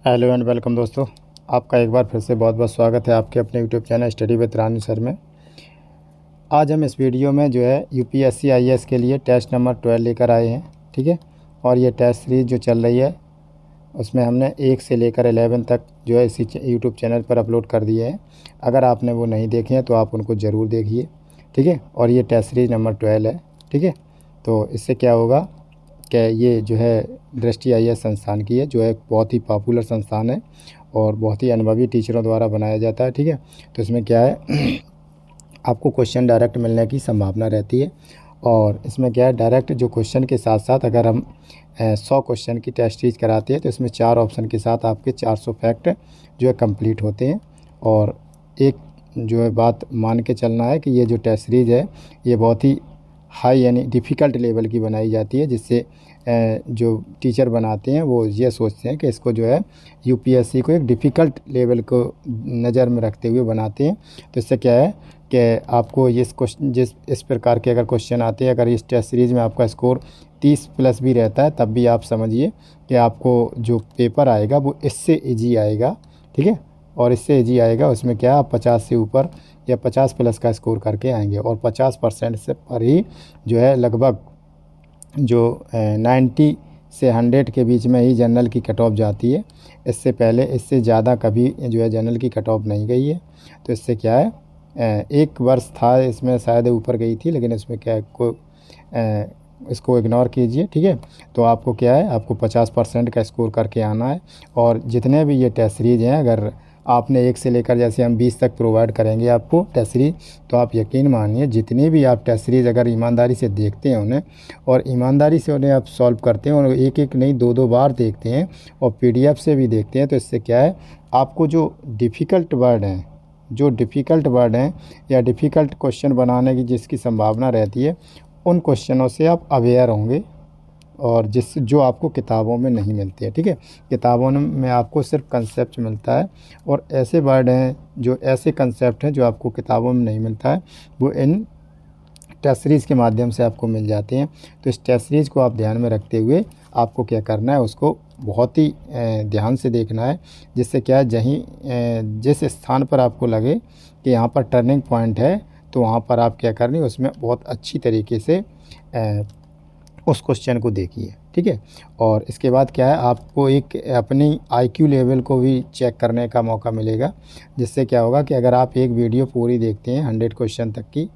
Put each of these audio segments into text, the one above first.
Hello and welcome दोस्तों। आपका एक बार फिर से बहुत बहुत स्वागत है आपके अपने YouTube channel study with Rani sir में। आज हम इस वीडियो में जो है यूपीएससी आईएएस के लिए टेस्ट नंबर 12 लेकर आए हैं। ठीक है, और ये टेस्ट सीरीज़ जो चल रही है उसमें हमने 1 से लेकर 11 तक जो है इसी यूट्यूब चैनल पर अपलोड कर दिए हैं। अगर आपने वो नहीं देखे हैं तो आप उनको ज़रूर देखिए। ठीक है, और ये टेस्ट सीरीज़ नंबर 12 है। ठीक है, तो इससे क्या होगा कि ये जो है दृष्टि आईएएस संस्थान की है, जो एक बहुत ही पॉपुलर संस्थान है और बहुत ही अनुभवी टीचरों द्वारा बनाया जाता है। ठीक है, तो इसमें क्या है आपको क्वेश्चन डायरेक्ट मिलने की संभावना रहती है। और इसमें क्या है, डायरेक्ट जो क्वेश्चन के साथ साथ अगर हम 100 क्वेश्चन की टेस्ट सीरीज कराते हैं तो इसमें 4 ऑप्शन के साथ आपके 400 फैक्ट जो है कंप्लीट होते हैं। और एक जो है बात मान के चलना है कि ये जो टेस्ट सीरीज़ है ये बहुत ही हाई यानी डिफ़िकल्ट लेवल की बनाई जाती है, जिससे जो टीचर बनाते हैं वो ये सोचते हैं कि इसको जो है यूपीएससी को एक डिफ़िकल्ट लेवल को नज़र में रखते हुए बनाते हैं। तो इससे क्या है कि आपको इस प्रकार के अगर क्वेश्चन आते हैं, अगर इस टेस्ट सीरीज़ में आपका स्कोर 30 प्लस भी रहता है तब भी आप समझिए कि आपको जो पेपर आएगा वो इससे ईजी आएगा। ठीक है, और इससे ईजी आएगा, उसमें क्या आप 50 से ऊपर या 50 प्लस का स्कोर करके आएंगे। और 50% से पर ही जो है लगभग जो 90 से 100 के बीच में ही जनरल की कट ऑफ जाती है। इससे पहले इससे ज़्यादा कभी जो है जनरल की कट ऑफ नहीं गई है। तो इससे क्या है, एक वर्ष था इसमें शायद ऊपर गई थी, लेकिन इसमें क्या है इसको इग्नोर कीजिए। ठीक है, तो आपको क्या है, आपको 50% का स्कोर करके आना है। और जितने भी ये टेस्ट सीरीज़ हैं, अगर आपने 1 से लेकर जैसे हम 20 तक प्रोवाइड करेंगे आपको टेस्ट सीरीज़, तो आप यकीन मानिए जितनी भी आप टेस्ट सीरीज़ अगर ईमानदारी से देखते हैं उन्हें और ईमानदारी से उन्हें आप सॉल्व करते हैं और एक एक नहीं 2-2 बार देखते हैं और पीडीएफ से भी देखते हैं, तो इससे क्या है आपको जो डिफ़िकल्ट वर्ड हैं या डिफ़िकल्ट क्वेश्चन बनाने की जिसकी संभावना रहती है उन क्वेश्चनों से आप अवेयर होंगे, और जो आपको किताबों में नहीं मिलती है। ठीक है, किताबों में आपको सिर्फ कंसेप्ट मिलता है और ऐसे वर्ड हैं जो ऐसे कंसेप्ट हैं जो आपको किताबों में नहीं मिलता है, वो इन टेस्ट सीरीज़ के माध्यम से आपको मिल जाते हैं। तो इस टेस्ट सीरीज़ को आप ध्यान में रखते हुए आपको क्या करना है, उसको बहुत ही ध्यान से देखना है, जिससे क्या है जिस स्थान पर आपको लगे कि यहाँ पर टर्निंग पॉइंट है तो वहाँ पर आप क्या करनी है, उसमें बहुत अच्छी तरीके से उस क्वेश्चन को देखिए। ठीक है, और इसके बाद क्या है आपको एक अपनी आईक्यू लेवल को भी चेक करने का मौका मिलेगा, जिससे क्या होगा कि अगर आप एक वीडियो पूरी देखते हैं 100 क्वेश्चन तक की,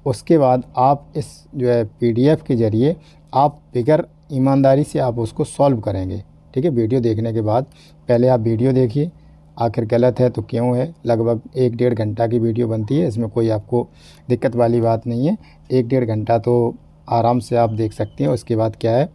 उसके बाद आप इस जो है पीडीएफ के ज़रिए आप बिगर ईमानदारी से आप उसको सॉल्व करेंगे। ठीक है, वीडियो देखने के बाद पहले आप वीडियो देखिए, आखिर गलत है तो क्यों है। लगभग 1-1.5 घंटा की वीडियो बनती है, इसमें कोई आपको दिक्कत वाली बात नहीं है। 1-1.5 घंटा तो आराम से आप देख सकते हैं। उसके बाद क्या है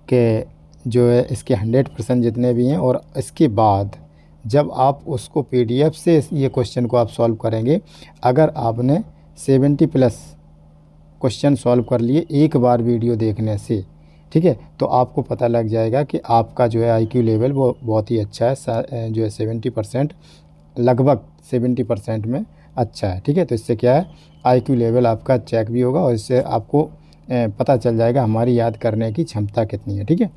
कि जो है इसके 100% जितने भी हैं, और इसके बाद जब आप उसको पीडीएफ से ये क्वेश्चन को आप सॉल्व करेंगे, अगर आपने 70 प्लस क्वेश्चन सॉल्व कर लिए एक बार वीडियो देखने से, ठीक है, तो आपको पता लग जाएगा कि आपका जो है आईक्यू लेवल वो बहुत ही अच्छा है, जो है 70%, लगभग 70% में अच्छा है। ठीक है, तो इससे क्या है आईक्यू लेवल आपका चेक भी होगा और इससे आपको पता चल जाएगा हमारी याद करने की क्षमता कितनी है। ठीक है,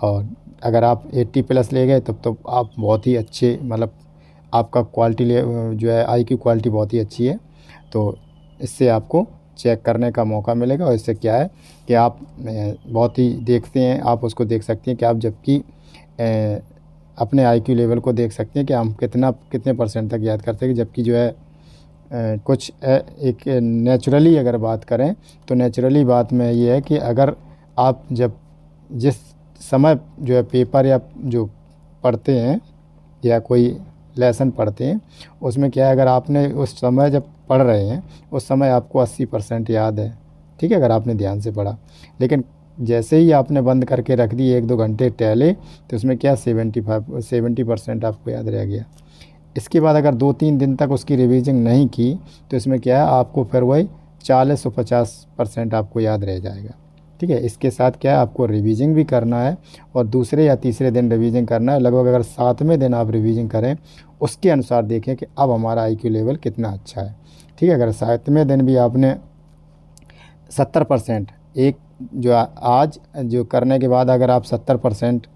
और अगर आप 80 प्लस ले गए तब तो आप बहुत ही अच्छे, मतलब आपका क्वालिटी जो है आईक्यू क्वालिटी बहुत ही अच्छी है। तो इससे आपको चेक करने का मौका मिलेगा और इससे क्या है कि आप बहुत ही देखते हैं, आप उसको देख सकते हैं कि आप जबकि अपने आईक्यू लेवल को देख सकते हैं कि हम कितने परसेंट तक याद करते हैं, जबकि जो है कुछ एक नेचुरली अगर बात करें तो नेचुरली बात में ये है कि अगर आप जब जिस समय जो है पेपर या जो पढ़ते हैं या कोई लेसन पढ़ते हैं, उसमें क्या है अगर आपने उस समय जब पढ़ रहे हैं उस समय आपको 80% याद है। ठीक है, अगर आपने ध्यान से पढ़ा, लेकिन जैसे ही आपने बंद करके रख दी 1-2 घंटे टहले तो उसमें क्या 70% आपको याद रह गया। इसके बाद अगर 2-3 दिन तक उसकी रिवीजन नहीं की तो इसमें क्या है आपको फिर वही 40 से 50% आपको याद रह जाएगा। ठीक है, इसके साथ क्या है आपको रिवीजन भी करना है और दूसरे या तीसरे दिन रिवीजन करना है। लगभग अगर 7वें दिन आप रिवीजन करें उसके अनुसार देखें कि अब हमारा आईक्यू लेवल कितना अच्छा है। ठीक है, अगर 7वें दिन भी आपने 70% एक जो आज जो करने के बाद अगर आप 70%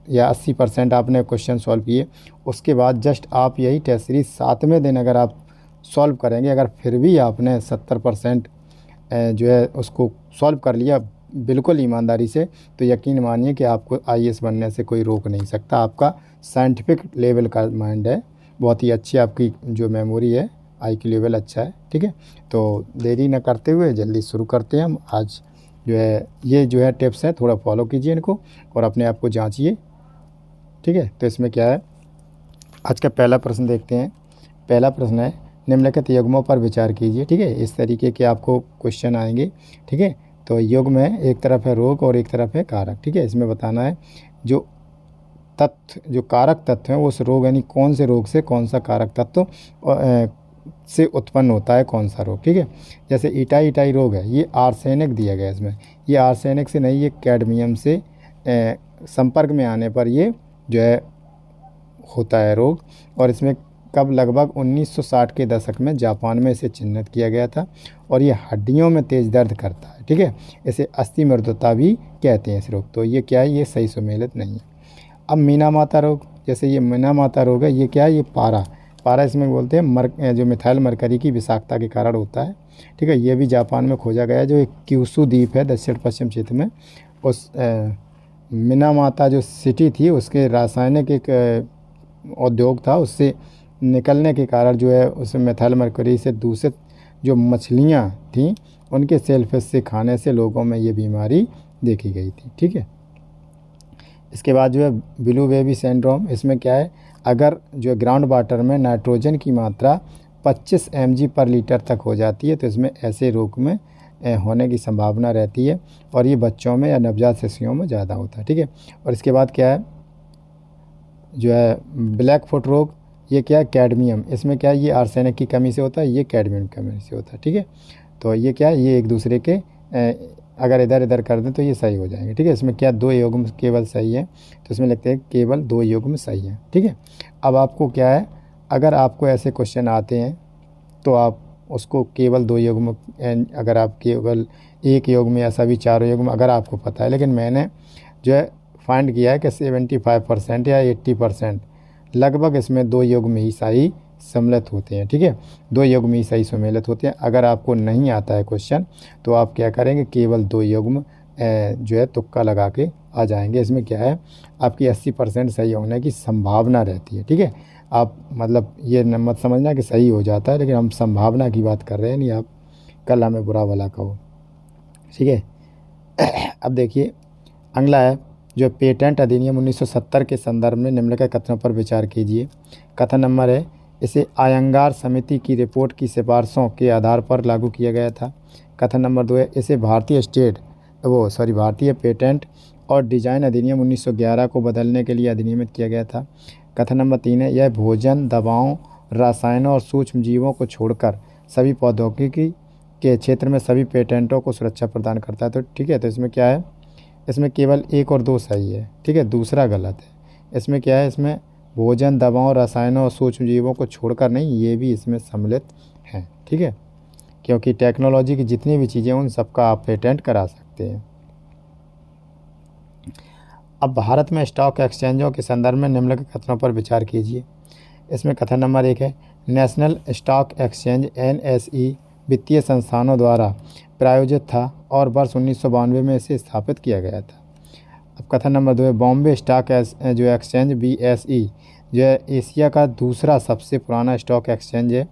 या 80% आपने क्वेश्चन सॉल्व किए, उसके बाद जस्ट आप यही टेस्ट सीरीज 7वें दिन अगर आप सॉल्व करेंगे, अगर फिर भी आपने 70% जो है उसको सॉल्व कर लिया बिल्कुल ईमानदारी से, तो यकीन मानिए कि आपको आईएएस बनने से कोई रोक नहीं सकता। आपका साइंटिफिक लेवल का माइंड है, बहुत ही अच्छी आपकी जो मेमोरी है, आईक्यू लेवल अच्छा है। ठीक है, तो देरी न करते हुए जल्दी शुरू करते हैं हम। आज जो है ये जो है टिप्स हैं, थोड़ा फॉलो कीजिए इनको और अपने आप को जांचिए। ठीक है, तो इसमें क्या है, आज का पहला प्रश्न देखते हैं। पहला प्रश्न है, निम्नलिखित युग्मों पर विचार कीजिए। ठीक है, इस तरीके के आपको क्वेश्चन आएंगे। ठीक है, तो युग्म है, एक तरफ है रोग और एक तरफ है कारक। ठीक है, इसमें बताना है जो तत्व, जो कारक तत्व है उस रोग, यानी कौन से रोग से कौन सा कारक तत्व से उत्पन्न होता है, कौन सा रोग। ठीक है, जैसे इटाई रोग है, ये आर्सेनिक दिया गया है इसमें, ये आर्सेनिक से नहीं, ये कैडमियम से संपर्क में आने पर ये जो है होता है रोग। और इसमें कब, लगभग 1960 के दशक में जापान में इसे चिन्हित किया गया था और ये हड्डियों में तेज दर्द करता है। ठीक है, इसे अस्थि मृदुता भी कहते हैं इस रोग। तो ये क्या है, ये सही सुमेलित नहीं है। अब मीना माता रोग, जैसे ये मीना माता रोग है, ये क्या है, ये पारा इसमें बोलते हैं जो मिथाइल मरकरी की विषाक्तता के कारण होता है। ठीक है, ये भी जापान में खोजा गया है, जो एक क्यूशू द्वीप है दक्षिण पश्चिम क्षेत्र में। उस मीना माता जो सिटी थी, उसके रासायनिक एक उद्योग था, उससे निकलने के कारण जो है उस मिथाइल मरकरी से दूषित जो मछलियाँ थीं, उनके सेलफिश से खाने से लोगों में ये बीमारी देखी गई थी। ठीक है, इसके बाद जो है ब्लू बेबी सिंड्रोम, इसमें क्या है, अगर जो ग्राउंड वाटर में नाइट्रोजन की मात्रा 25 mg/लीटर तक हो जाती है, तो इसमें ऐसे रोग में होने की संभावना रहती है और ये बच्चों में या नवजात शिशुओं में ज़्यादा होता है। ठीक है, और इसके बाद क्या है, जो है ब्लैक फुट रोग, ये क्या है, कैडमियम, इसमें क्या है, ये आर्सेनिक की कमी से होता है, ये कैडमियम की कमी से होता है। ठीक है, तो ये क्या है, ये एक दूसरे के अगर इधर इधर कर दें तो ये सही हो जाएंगे। ठीक है, इसमें क्या, 2 युग्म केवल सही है, तो इसमें लिखते हैं केवल 2 युग्म सही है। ठीक है, अब आपको क्या है, अगर आपको ऐसे क्वेश्चन आते हैं तो आप उसको केवल 2 युग्म, अगर आप केवल एक युग्म या सभी 4 युग्म अगर आपको पता है, लेकिन मैंने जो है फाइंड किया है कि 75% या 80% लगभग इसमें 2 युग्म ही सही सम्मिलित होते हैं। ठीक है, 2 युग्म ही सही सम्मिलित होते हैं। अगर आपको नहीं आता है क्वेश्चन, तो आप क्या करेंगे, केवल 2 युग्म जो है तुक्का लगा के आ जाएंगे। इसमें क्या है, आपकी 80% सही होने की संभावना रहती है। ठीक है, आप मतलब ये मत समझना कि सही हो जाता है, लेकिन हम संभावना की बात कर रहे हैं, नहीं आप कल हमें बुरा भला कहो। ठीक है, अब देखिए अगला है, जो पेटेंट अधिनियम 1970 के संदर्भ में निम्नलिखित कथनों पर विचार कीजिए। कथन नंबर है, इसे आयंगार समिति की रिपोर्ट की सिफारिशों के आधार पर लागू किया गया था। कथन नंबर 2 है, इसे भारतीय पेटेंट और डिजाइन अधिनियम 1911 को बदलने के लिए अधिनियमित किया गया था। कथन नंबर 3 है, यह भोजन, दवाओं, रसायनों और सूक्ष्म जीवों को छोड़कर सभी प्रौद्योगिकी के क्षेत्र में सभी पेटेंटों को सुरक्षा प्रदान करता है। तो ठीक है, तो इसमें क्या है, इसमें केवल 1 और 2 सही है। ठीक है, दूसरा गलत है। इसमें क्या है, इसमें भोजन, दवाओं, रसायनों और सूक्ष्म जीवों को छोड़कर नहीं, ये भी इसमें सम्मिलित हैं। ठीक है, क्योंकि टेक्नोलॉजी की जितनी भी चीज़ें उन सबका आप पेटेंट करा सकते हैं। अब भारत में स्टॉक एक्सचेंजों के संदर्भ में निम्नलिखित कथनों पर विचार कीजिए। इसमें कथन नंबर 1 है, नेशनल स्टॉक एक्सचेंज NSE वित्तीय संस्थानों द्वारा प्रायोजित था और वर्ष 1992 में इसे स्थापित किया गया था। अब कथन नंबर 2 है, बॉम्बे स्टॉक जो एक्सचेंज BSE जो है एशिया का दूसरा सबसे पुराना स्टॉक एक्सचेंज है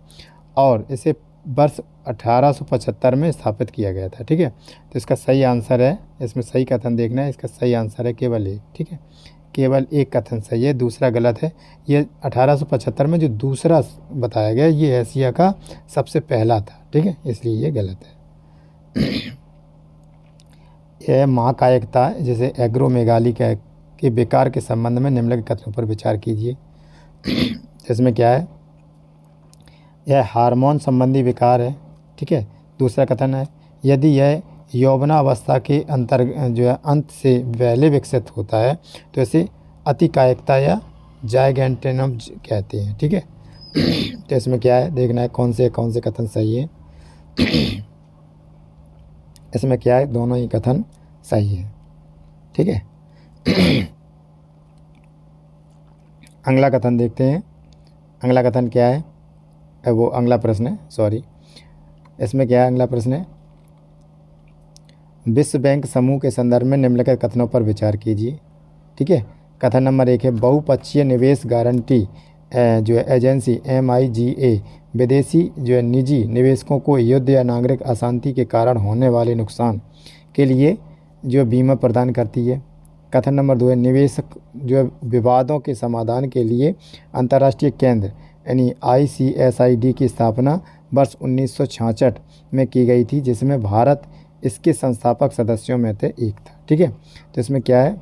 और इसे वर्ष 1875 में स्थापित किया गया था। ठीक है, तो इसका सही आंसर है, इसमें सही कथन देखना है, इसका सही आंसर है केवल एक। ठीक है, केवल एक कथन सही है, दूसरा गलत है। ये 1875 में जो दूसरा बताया गया, ये एशिया का सबसे पहला था। ठीक है, इसलिए ये गलत है। यह महाकायिकता, जैसे एग्रोमेगाली के विकार के संबंध में निम्नलिखित कथनों पर विचार कीजिए। इसमें क्या है, यह हार्मोन संबंधी विकार है। ठीक है, दूसरा कथन है, यदि यह यौवनावस्था के जो है अंत से पहले विकसित होता है तो इसे अतिकायिकता या जाइगेंटिनम कहते हैं। ठीक है, तो इसमें क्या है, देखना है कौन से कथन सही है। इसमें क्या है, दोनों ही कथन सही है। ठीक है, अगला कथन देखते हैं। अगला कथन क्या है, वो अगला प्रश्न है, सॉरी, इसमें क्या है, अगला प्रश्न है, विश्व बैंक समूह के संदर्भ में निम्नलिखित कथनों पर विचार कीजिए। ठीक है, कथन नंबर 1 है, बहुपक्षीय निवेश गारंटी जो है एजेंसी MIGA विदेशी जो है निजी निवेशकों को युद्ध या नागरिक अशांति के कारण होने वाले नुकसान के लिए जो बीमा प्रदान करती है। कथन नंबर 2 है, निवेशक जो है विवादों के समाधान के लिए अंतर्राष्ट्रीय केंद्र यानी ICSID की स्थापना वर्ष 1966 में की गई थी, जिसमें भारत इसके संस्थापक सदस्यों में से एक था। ठीक है, तो इसमें क्या है,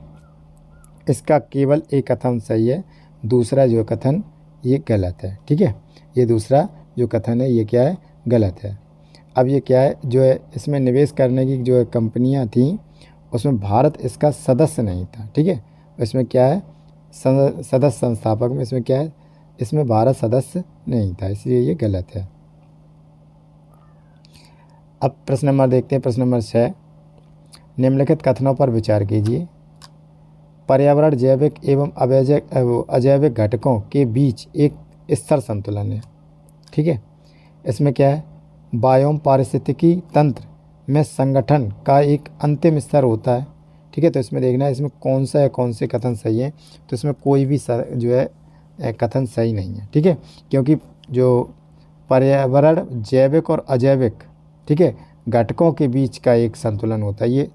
इसका केवल एक कथन सही है, दूसरा जो कथन ये गलत है। ठीक है, ये दूसरा जो कथन है ये क्या है, गलत है। अब ये क्या है, जो है इसमें निवेश करने की जो है कंपनियां थी उसमें भारत इसका सदस्य नहीं था। ठीक है, इसमें क्या है, सदस्य संस्थापक में इसमें क्या है, इसमें भारत सदस्य नहीं था, इसलिए ये गलत है। अब प्रश्न नंबर देखते हैं, प्रश्न नंबर 6, निम्नलिखित कथनों पर विचार कीजिए। पर्यावरण जैविक एवं अजैविक घटकों के बीच एक स्थिर संतुलन है। ठीक है, इसमें क्या है, बायोम पारिस्थितिकी तंत्र में संगठन का एक अंतिम स्तर होता है। ठीक है, तो इसमें देखना है इसमें कौन सा है, कौन से कथन सही है, तो इसमें कोई भी जो है कथन सही नहीं है। ठीक है, क्योंकि जो पर्यावरण जैविक और अजैविक, ठीक है, घटकों के बीच का एक संतुलन होता है, ये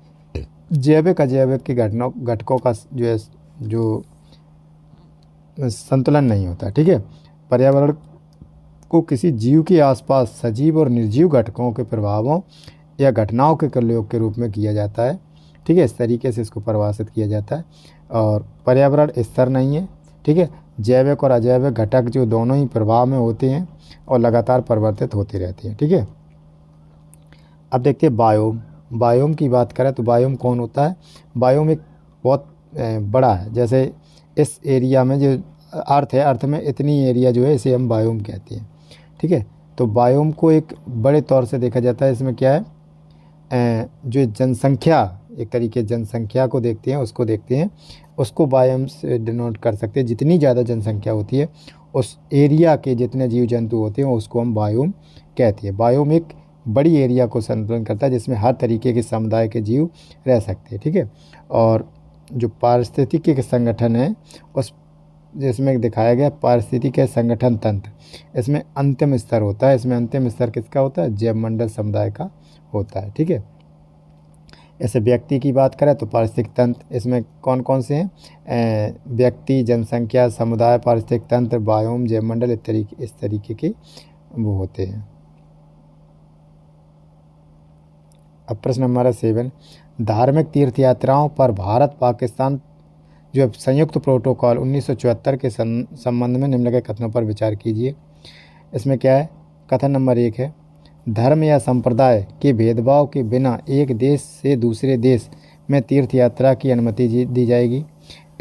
जैविक अजैविक के घटकों का जो है जो संतुलन नहीं होता। ठीक है, पर्यावरण को किसी जीव के आसपास सजीव और निर्जीव घटकों के प्रभावों या घटनाओं के प्रयोग के रूप में किया जाता है। ठीक है, इस तरीके से इसको परिभाषित किया जाता है, और पर्यावरण स्थिर नहीं है। ठीक है, जैविक और अजैविक घटक जो दोनों ही प्रभाव में होते हैं और लगातार परिवर्तित होते रहते हैं। ठीक है, अब देखते हैं बायोम। बायोम की बात करें तो बायोम कौन होता है, बायोम एक बहुत बड़ा है, जैसे इस एरिया में जो अर्थ है, अर्थ में इतनी एरिया जो है इसे हम बायोम कहते हैं। ठीक है, तो बायोम को एक बड़े तौर से देखा जाता है। इसमें क्या है, जो जनसंख्या, एक तरीके जनसंख्या को देखते हैं, उसको देखते हैं, उसको बायोम से डिनोट कर सकते हैं। जितनी ज़्यादा जनसंख्या होती है उस एरिया के जितने जीव जंतु होते हैं उसको हम बायोम कहते हैं। बायोम एक बड़ी एरिया को संतुलन करता है जिसमें हर तरीके के समुदाय के जीव रह सकते हैं। ठीक है, और जो पारिस्थितिकी संगठन है उस जिसमें दिखाया गया पारिस्थितिकी संगठन तंत्र, इसमें अंतिम स्तर होता है। इसमें अंतिम स्तर किसका होता है, जैव मंडल समुदाय का होता है। ठीक है, ऐसे व्यक्ति की बात करें तो पारिस्थितिक तंत्र, इसमें कौन कौन से हैं, व्यक्ति, जनसंख्या, समुदाय, पारिस्थितिक तंत्र, बायोम, जैव मंडल, इस तरीके के वो होते हैं। अब प्रश्न नंबर 7, धार्मिक तीर्थ यात्राओं पर भारत पाकिस्तान जो संयुक्त प्रोटोकॉल 1974 के संबंध में निम्नलिखित कथनों पर विचार कीजिए। इसमें क्या है, कथन नंबर 1 है, धर्म या संप्रदाय के भेदभाव के बिना एक देश से दूसरे देश में तीर्थ यात्रा की अनुमति दी जाएगी।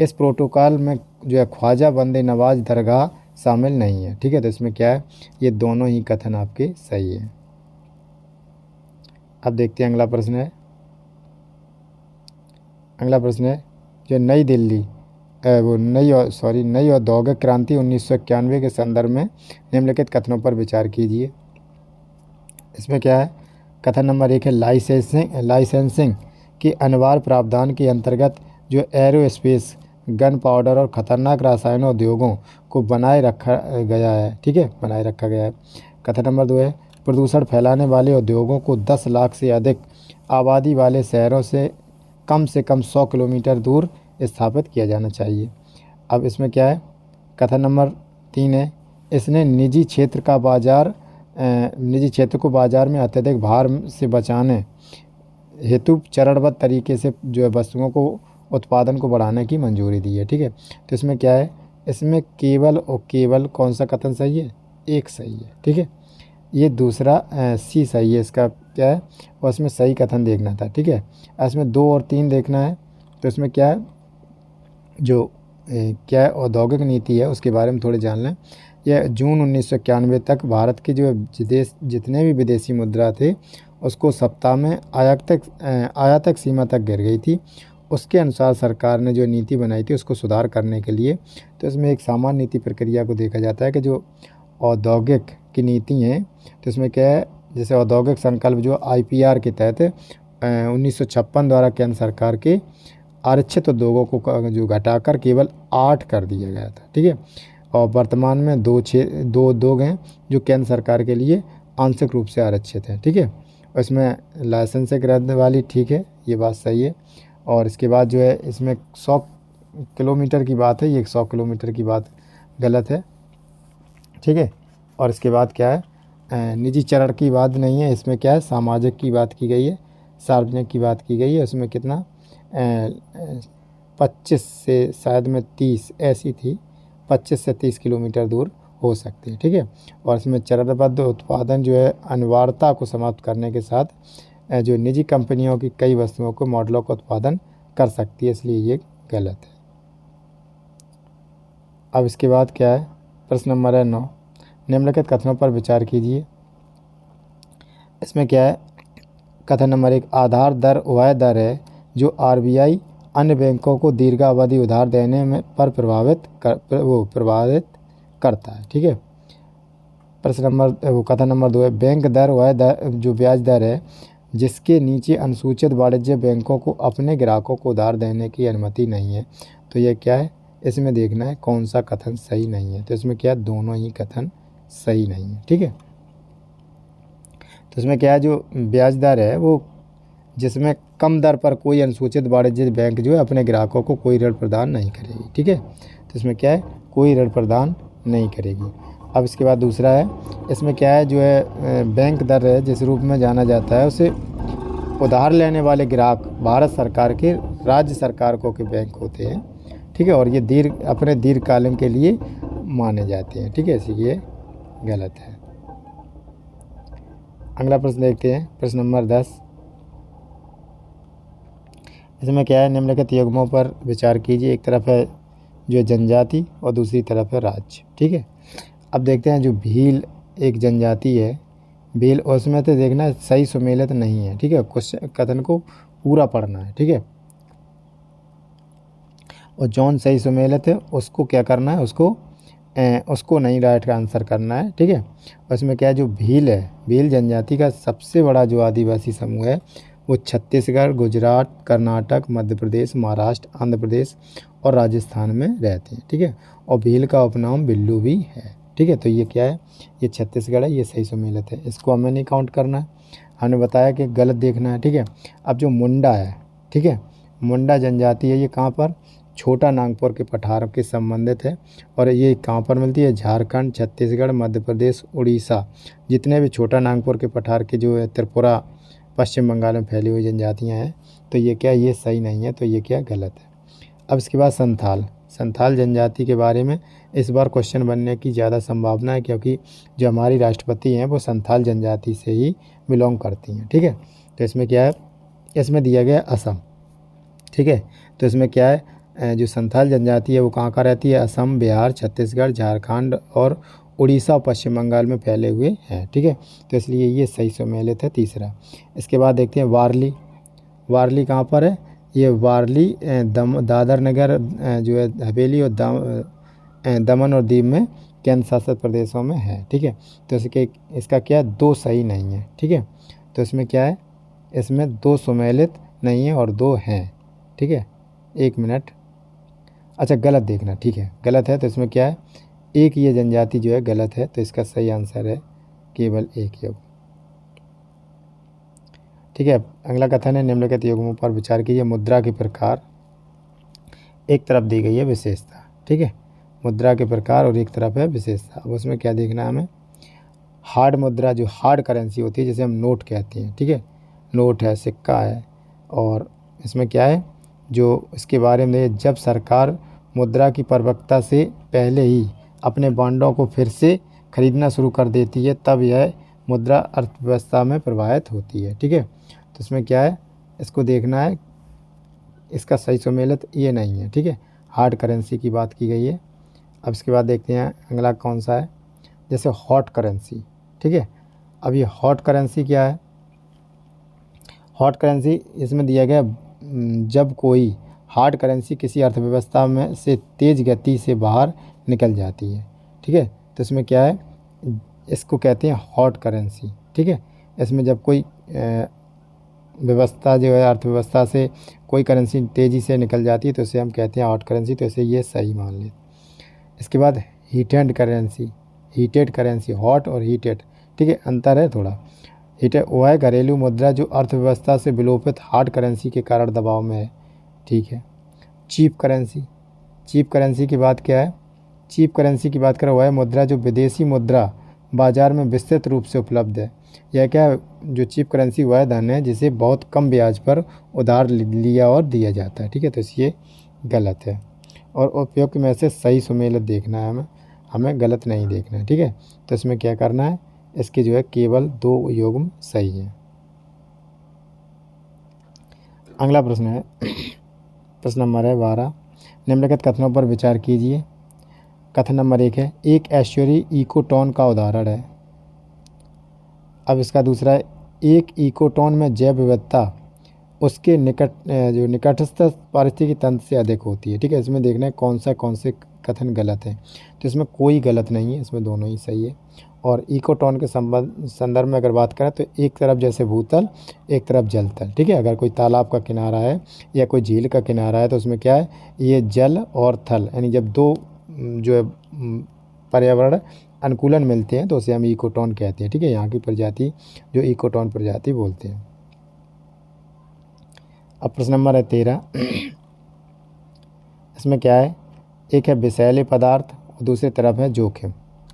इस प्रोटोकॉल में जो है ख्वाजा बंदे नवाज दरगाह शामिल नहीं है। ठीक है, तो इसमें क्या है, ये दोनों ही कथन आपके सही है। अब देखते हैं अगला प्रश्न है। अगला प्रश्न है जो नई दिल्ली नई औद्योगिक क्रांति 1991 के संदर्भ में निम्नलिखित कथनों पर विचार कीजिए। इसमें क्या है, कथन नंबर 1 है, लाइसेंसिंग के अनिवार्य प्रावधान के अंतर्गत जो एरोस्पेस, गन पाउडर और खतरनाक रसायनों उद्योगों को बनाए रखा गया है। ठीक है, बनाए रखा गया है। कथन नंबर 2 है, प्रदूषण फैलाने वाले उद्योगों को 10 लाख से अधिक आबादी वाले शहरों से कम 100 किलोमीटर दूर स्थापित किया जाना चाहिए। अब इसमें क्या है, कथन नंबर 3 है, इसने निजी क्षेत्र को बाजार में अत्यधिक भार से बचाने हेतु चरणबद्ध तरीके से जो है वस्तुओं को उत्पादन को बढ़ाने की मंजूरी दी है। ठीक है, तो इसमें क्या है, इसमें केवल और केवल कौन सा कथन सही है, एक सही है। ठीक है, ये दूसरा सी सही है। इसका क्या है, और इसमें सही कथन देखना था। ठीक है, इसमें 2 और 3 देखना है। तो इसमें क्या है, जो क्या औद्योगिक नीति है उसके बारे में थोड़े जान लें। यह जून 1991 तक भारत के जो जितने भी विदेशी मुद्रा थे उसको सप्ताह में आयातक सीमा तक गिर गई थी उसके अनुसार सरकार ने जो नीति बनाई थी उसको सुधार करने के लिए, तो इसमें एक सामान्य नीति प्रक्रिया को देखा जाता है कि जो औद्योगिक की नीति हैं, तो इसमें क्या है, जैसे औद्योगिक संकल्प जो IPR के तहत 1956 द्वारा केंद्र सरकार के आरक्षित उद्योगों को जो घटाकर केवल 8 कर दिया गया था, ठीक है। और वर्तमान में दो उद्योग हैं जो केंद्र सरकार के लिए आंशिक रूप से आरक्षित हैं, ठीक है। और इसमें लाइसेंस रद्द वाली, ठीक है, ये बात सही है। और इसके बाद जो है इसमें 100 किलोमीटर की बात है, ये 100 किलोमीटर की बात गलत है, ठीक है। और इसके बाद क्या है, निजी चरण की बात नहीं है, इसमें क्या है, सामाजिक की बात की गई है, सार्वजनिक की बात की गई है। उसमें कितना 25 से शायद में 30 ऐसी थी, 25 से 30 किलोमीटर दूर हो सकती है, ठीक है। और इसमें चरणबद्ध उत्पादन जो है अनिवार्यता को समाप्त करने के साथ जो निजी कंपनियों की कई वस्तुओं को मॉडलों का उत्पादन कर सकती है, इसलिए ये गलत है। अब इसके बाद क्या है, प्रश्न नंबर है 9, निम्नलिखित कथनों पर विचार कीजिए। इसमें क्या है, कथन नंबर 1, आधार दर वह दर है जो RBI अन्य बैंकों को दीर्घावधि उधार देने में पर प्रभावित करता है, ठीक है। प्रश्न नंबर कथन नंबर 2 है, बैंक दर वह दर जो ब्याज दर है जिसके नीचे अनुसूचित वाणिज्य बैंकों को अपने ग्राहकों को उधार देने की अनुमति नहीं है। तो यह क्या है, इसमें देखना है कौन सा कथन सही नहीं है। तो इसमें क्या है, दोनों ही कथन सही नहीं है, ठीक है। तो इसमें क्या है, जो ब्याज दर है वो जिसमें कम दर पर कोई अनुसूचित वाणिज्य बैंक जो है अपने ग्राहकों को कोई ऋण प्रदान नहीं करेगी, ठीक है। तो इसमें क्या है, कोई ऋण प्रदान नहीं करेगी। अब इसके बाद दूसरा है, इसमें क्या है, जो है बैंक दर है जिस रूप में जाना जाता है उसे उधार लेने वाले ग्राहक भारत सरकार के राज्य सरकारों के बैंक होते हैं, ठीक है। और ये अपने दीर्घकालीन के लिए माने जाते हैं, ठीक है, इसलिए गलत है। अगला प्रश्न देखते हैं, प्रश्न नंबर 10, इसमें क्या है, निम्नलिखित युग्मों पर विचार कीजिए। एक तरफ है जो है जनजाति और दूसरी तरफ है राज्य, ठीक है। अब देखते हैं, जो भील एक जनजाति है, भील, उसमें तो देखना सही सुमेलित नहीं है, ठीक है, क्वेश्चन कथन को पूरा पढ़ना है, ठीक है। और जौन सही सुमेलित है उसको क्या करना है, उसको नहीं राइट का आंसर करना है, ठीक है। और इसमें क्या है, जो भील है, भील जनजाति का सबसे बड़ा जो आदिवासी समूह है वो छत्तीसगढ़, गुजरात, कर्नाटक, मध्य प्रदेश, महाराष्ट्र, आंध्र प्रदेश और राजस्थान में रहते हैं, ठीक है। और भील का उपनाम बिल्लू भी है, ठीक है। तो ये क्या है, ये छत्तीसगढ़ है, ये सही सुमेलित है, इसको हमें नहीं काउंट करना है, हमने बताया कि गलत देखना है, ठीक है। अब जो मुंडा है, ठीक है, मुंडा जनजाति है, ये कहाँ पर, छोटा नागपुर के पठार के संबंधित है। और ये कहाँ पर मिलती है, झारखंड, छत्तीसगढ़, मध्य प्रदेश, उड़ीसा, जितने भी छोटा नागपुर के पठार के जो है त्रिपुरा, पश्चिम बंगाल में फैली हुई जनजातियाँ हैं। तो ये क्या, ये सही नहीं है, तो ये क्या, गलत है। अब इसके बाद संथाल जनजाति के बारे में इस बार क्वेश्चन बनने की ज़्यादा संभावना है, क्योंकि जो हमारी राष्ट्रपति हैं वो संथाल जनजाति से ही बिलोंग करती हैं, ठीक है। तो इसमें क्या है, इसमें दिया गया असम, ठीक है। तो इसमें क्या है, जो संथाल जनजाति है वो कहाँ का रहती है, असम, बिहार, छत्तीसगढ़, झारखंड और उड़ीसा और पश्चिम बंगाल में फैले हुए हैं, ठीक है। तो इसलिए ये सही सुमेलित है, तीसरा। इसके बाद देखते हैं वारली कहाँ पर है, ये वारली दादर नगर जो है हवेली और दमन और दीव में केंद्र शासित प्रदेशों में है, ठीक है। तो इसका क्या है, 2 सही नहीं है, ठीक है। तो इसमें क्या है, इसमें 2 सुमेलित नहीं है और 2 हैं, ठीक है। 1 मिनट, अच्छा गलत देखना, ठीक है, गलत है। तो इसमें क्या है, एक ये जनजाति जो है गलत है, तो इसका सही आंसर है केवल एक युग, ठीक है। अगला कथन है, निम्नलिखित युग्मों पर विचार कीजिए। मुद्रा के प्रकार, एक तरफ दी गई है विशेषता, ठीक है, मुद्रा के प्रकार और एक तरफ है विशेषता। अब उसमें क्या देखना है हमें, हार्ड मुद्रा जो हार्ड करेंसी होती है जिसे हम नोट कहते हैं, ठीक है, नोट है, सिक्का है। और इसमें क्या है, जो इसके बारे में, जब सरकार मुद्रा की परिपक्वता से पहले ही अपने बॉन्डों को फिर से खरीदना शुरू कर देती है तब यह मुद्रा अर्थव्यवस्था में प्रभावित होती है, ठीक है। तो इसमें क्या है, इसको देखना है, इसका सही सुमेलित ये नहीं है, ठीक है, हार्ड करेंसी की बात की गई है। अब इसके बाद देखते हैं अगला कौन सा है, जैसे हॉट करेंसी, ठीक है। अब ये हॉट करेंसी क्या है, हॉट करेंसी इसमें दिया गया जब कोई हार्ड करेंसी किसी अर्थव्यवस्था में से तेज़ गति से बाहर निकल जाती है। ठीक है, तो इसमें क्या है, इसको कहते हैं हॉट करेंसी। ठीक है, इसमें जब कोई व्यवस्था जो है अर्थव्यवस्था से कोई करेंसी तेज़ी से निकल जाती है तो इसे हम कहते हैं हॉट करेंसी, तो इसे ये सही मान लें। इसके बाद heated currency, heated currency, hot और हीटेड, ठीक है, अंतर है थोड़ा। हीटेड वो है घरेलू मुद्रा जो अर्थव्यवस्था से विलोपित हार्ड करेंसी के कारण दबाव में है। ठीक है, चीप करेंसी, चीप करेंसी की बात क्या है, चीप करेंसी की बात करें वह है मुद्रा जो विदेशी मुद्रा बाजार में विस्तृत रूप से उपलब्ध है। यह क्या है, जो चीप करेंसी वह धन है जिसे बहुत कम ब्याज पर उधार लिया और दिया जाता है। ठीक है, तो ये गलत है और उपयुक्त में से सही सुमेलित देखना है हमें गलत नहीं देखना है। ठीक है, तो इसमें क्या करना है, इसके जो है केवल 2 युग्म सही है। अगला प्रश्न है प्रश्न नंबर है 12, निम्नलिखित कथनों पर विचार कीजिए। कथन नंबर 1 है, एक ऐश्वर्य इकोटोन का उदाहरण है। अब इसका दूसरा है, एक इकोटोन में जैव विविधता उसके जो निकटस्थ पारिस्थितिकी तंत्र से अधिक होती है। ठीक है, इसमें देखना है कौन से कथन गलत है, तो इसमें कोई गलत नहीं है, इसमें दोनों ही सही है। और इकोटोन के संदर्भ में अगर बात करें तो एक तरफ जैसे भूतल, एक तरफ जल तल। ठीक है, अगर कोई तालाब का किनारा है या कोई झील का किनारा है तो उसमें क्या है, ये जल और थल यानी जब दो जो है पर्यावरण अनुकूलन मिलते हैं तो उसे हम इकोटोन कहते हैं। ठीक है, यहाँ की प्रजाति जो इकोटोन प्रजाति बोलते हैं। अब प्रश्न नंबर है 13, इसमें क्या है, एक है विषैले पदार्थ और दूसरी तरफ है जोखिम।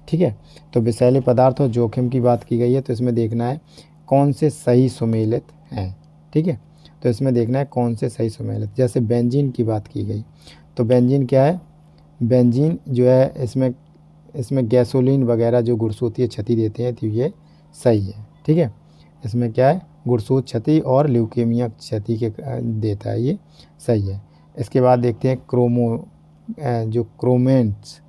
ठीक है, तो विषैले पदार्थ और जोखिम की बात की गई है, तो इसमें देखना है कौन से सही सुमेलित हैं। ठीक है, तो इसमें देखना है कौन से सही सुमेलित। जैसे बेंजीन की बात की गई, तो बेंजीन क्या है, बेंजीन जो है इसमें गैसोलीन वगैरह जो गुरसूती क्षति देते हैं तो ये सही है। ठीक है, इसमें क्या है, गुरसूत क्षति और ल्यूकेमिया क्षति के देता है, ये सही है। इसके बाद देखते हैं जो क्रोमेंस।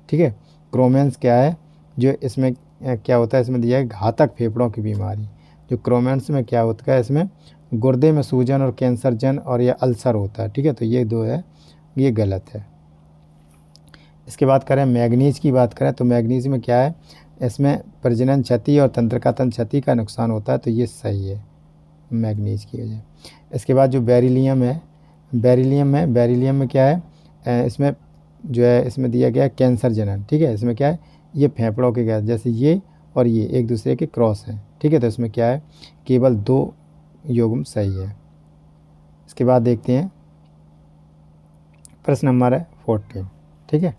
ठीक है, क्रोमेंस क्या है, जो इसमें क्या होता है, इसमें दिया है घातक फेफड़ों की बीमारी। जो क्रोमेंस में क्या होता है, इसमें गुर्दे में सूजन और कैंसर जन और यह अल्सर होता है। ठीक है, तो ये 2 है, ये गलत है। इसके बाद करें मैग्नीज की बात करें तो मैग्नीज में क्या है, इसमें प्रजनन क्षति और तंत्रिका तंत्र क्षति का नुकसान होता है, तो ये सही है मैग्नीज की वजह। इसके बाद जो बेरिलियम है, बेरिलियम में क्या है, इसमें जो है इसमें दिया गया कैंसर जनन। ठीक है, इसमें क्या है, ये फेफड़ों के गैस जैसे ये और ये एक दूसरे के क्रॉस हैं। ठीक है, तो इसमें क्या है, केवल 2 युग्म सही है। इसके बाद देखते हैं प्रश्न नंबर है 14। ठीक है,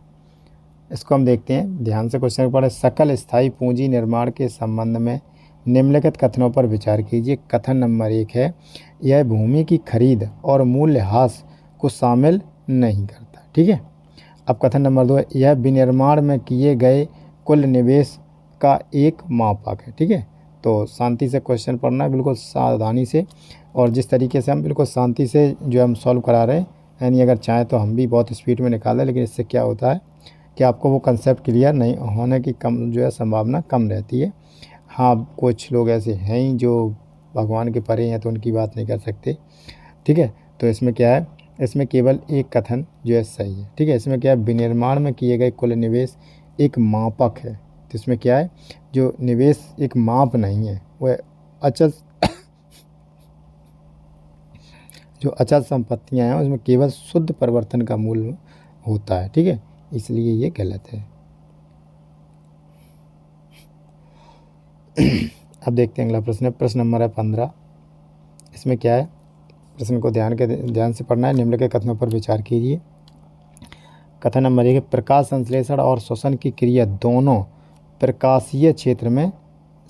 इसको हम देखते हैं ध्यान से, क्वेश्चन पढ़े, सकल स्थायी पूंजी निर्माण के संबंध में निम्नलिखित कथनों पर विचार कीजिए। कथन नंबर 1 है, यह भूमि की खरीद और मूल्यह्रास को शामिल नहीं करता। ठीक है, अब कथन नंबर 2 है, यह विनिर्माण में किए गए कुल निवेश का एक मापक है। ठीक है, तो शांति से क्वेश्चन पढ़ना है, बिल्कुल सावधानी से, और जिस तरीके से हम बिल्कुल शांति से जो हम सॉल्व करा रहे हैं, यानी अगर चाहें तो हम भी बहुत स्पीड में निकाल दें, लेकिन इससे क्या होता है कि आपको वो कंसेप्ट क्लियर नहीं होने की कम जो है संभावना कम रहती है। हाँ, कुछ लोग ऐसे हैं ही जो भगवान के परे हैं तो उनकी बात नहीं कर सकते। ठीक है, तो इसमें क्या है, इसमें केवल एक कथन जो है सही है। ठीक है, इसमें क्या है, विनिर्माण में किए गए कुल निवेश एक मापक है, तो इसमें क्या है, जो निवेश एक माप नहीं है, वह अचल जो अचल संपत्तियां हैं उसमें केवल शुद्ध परिवर्तन का मूल्य होता है। ठीक है, इसलिए ये गलत है। अब देखते हैं अगला प्रश्न है, प्रश्न नंबर है 15। इसमें क्या है, प्रश्न को ध्यान से पढ़ना है। निम्नलिखित कथनों पर विचार कीजिए। कथन नंबर 1, प्रकाश संश्लेषण और श्वसन की क्रिया दोनों प्रकाशीय क्षेत्र में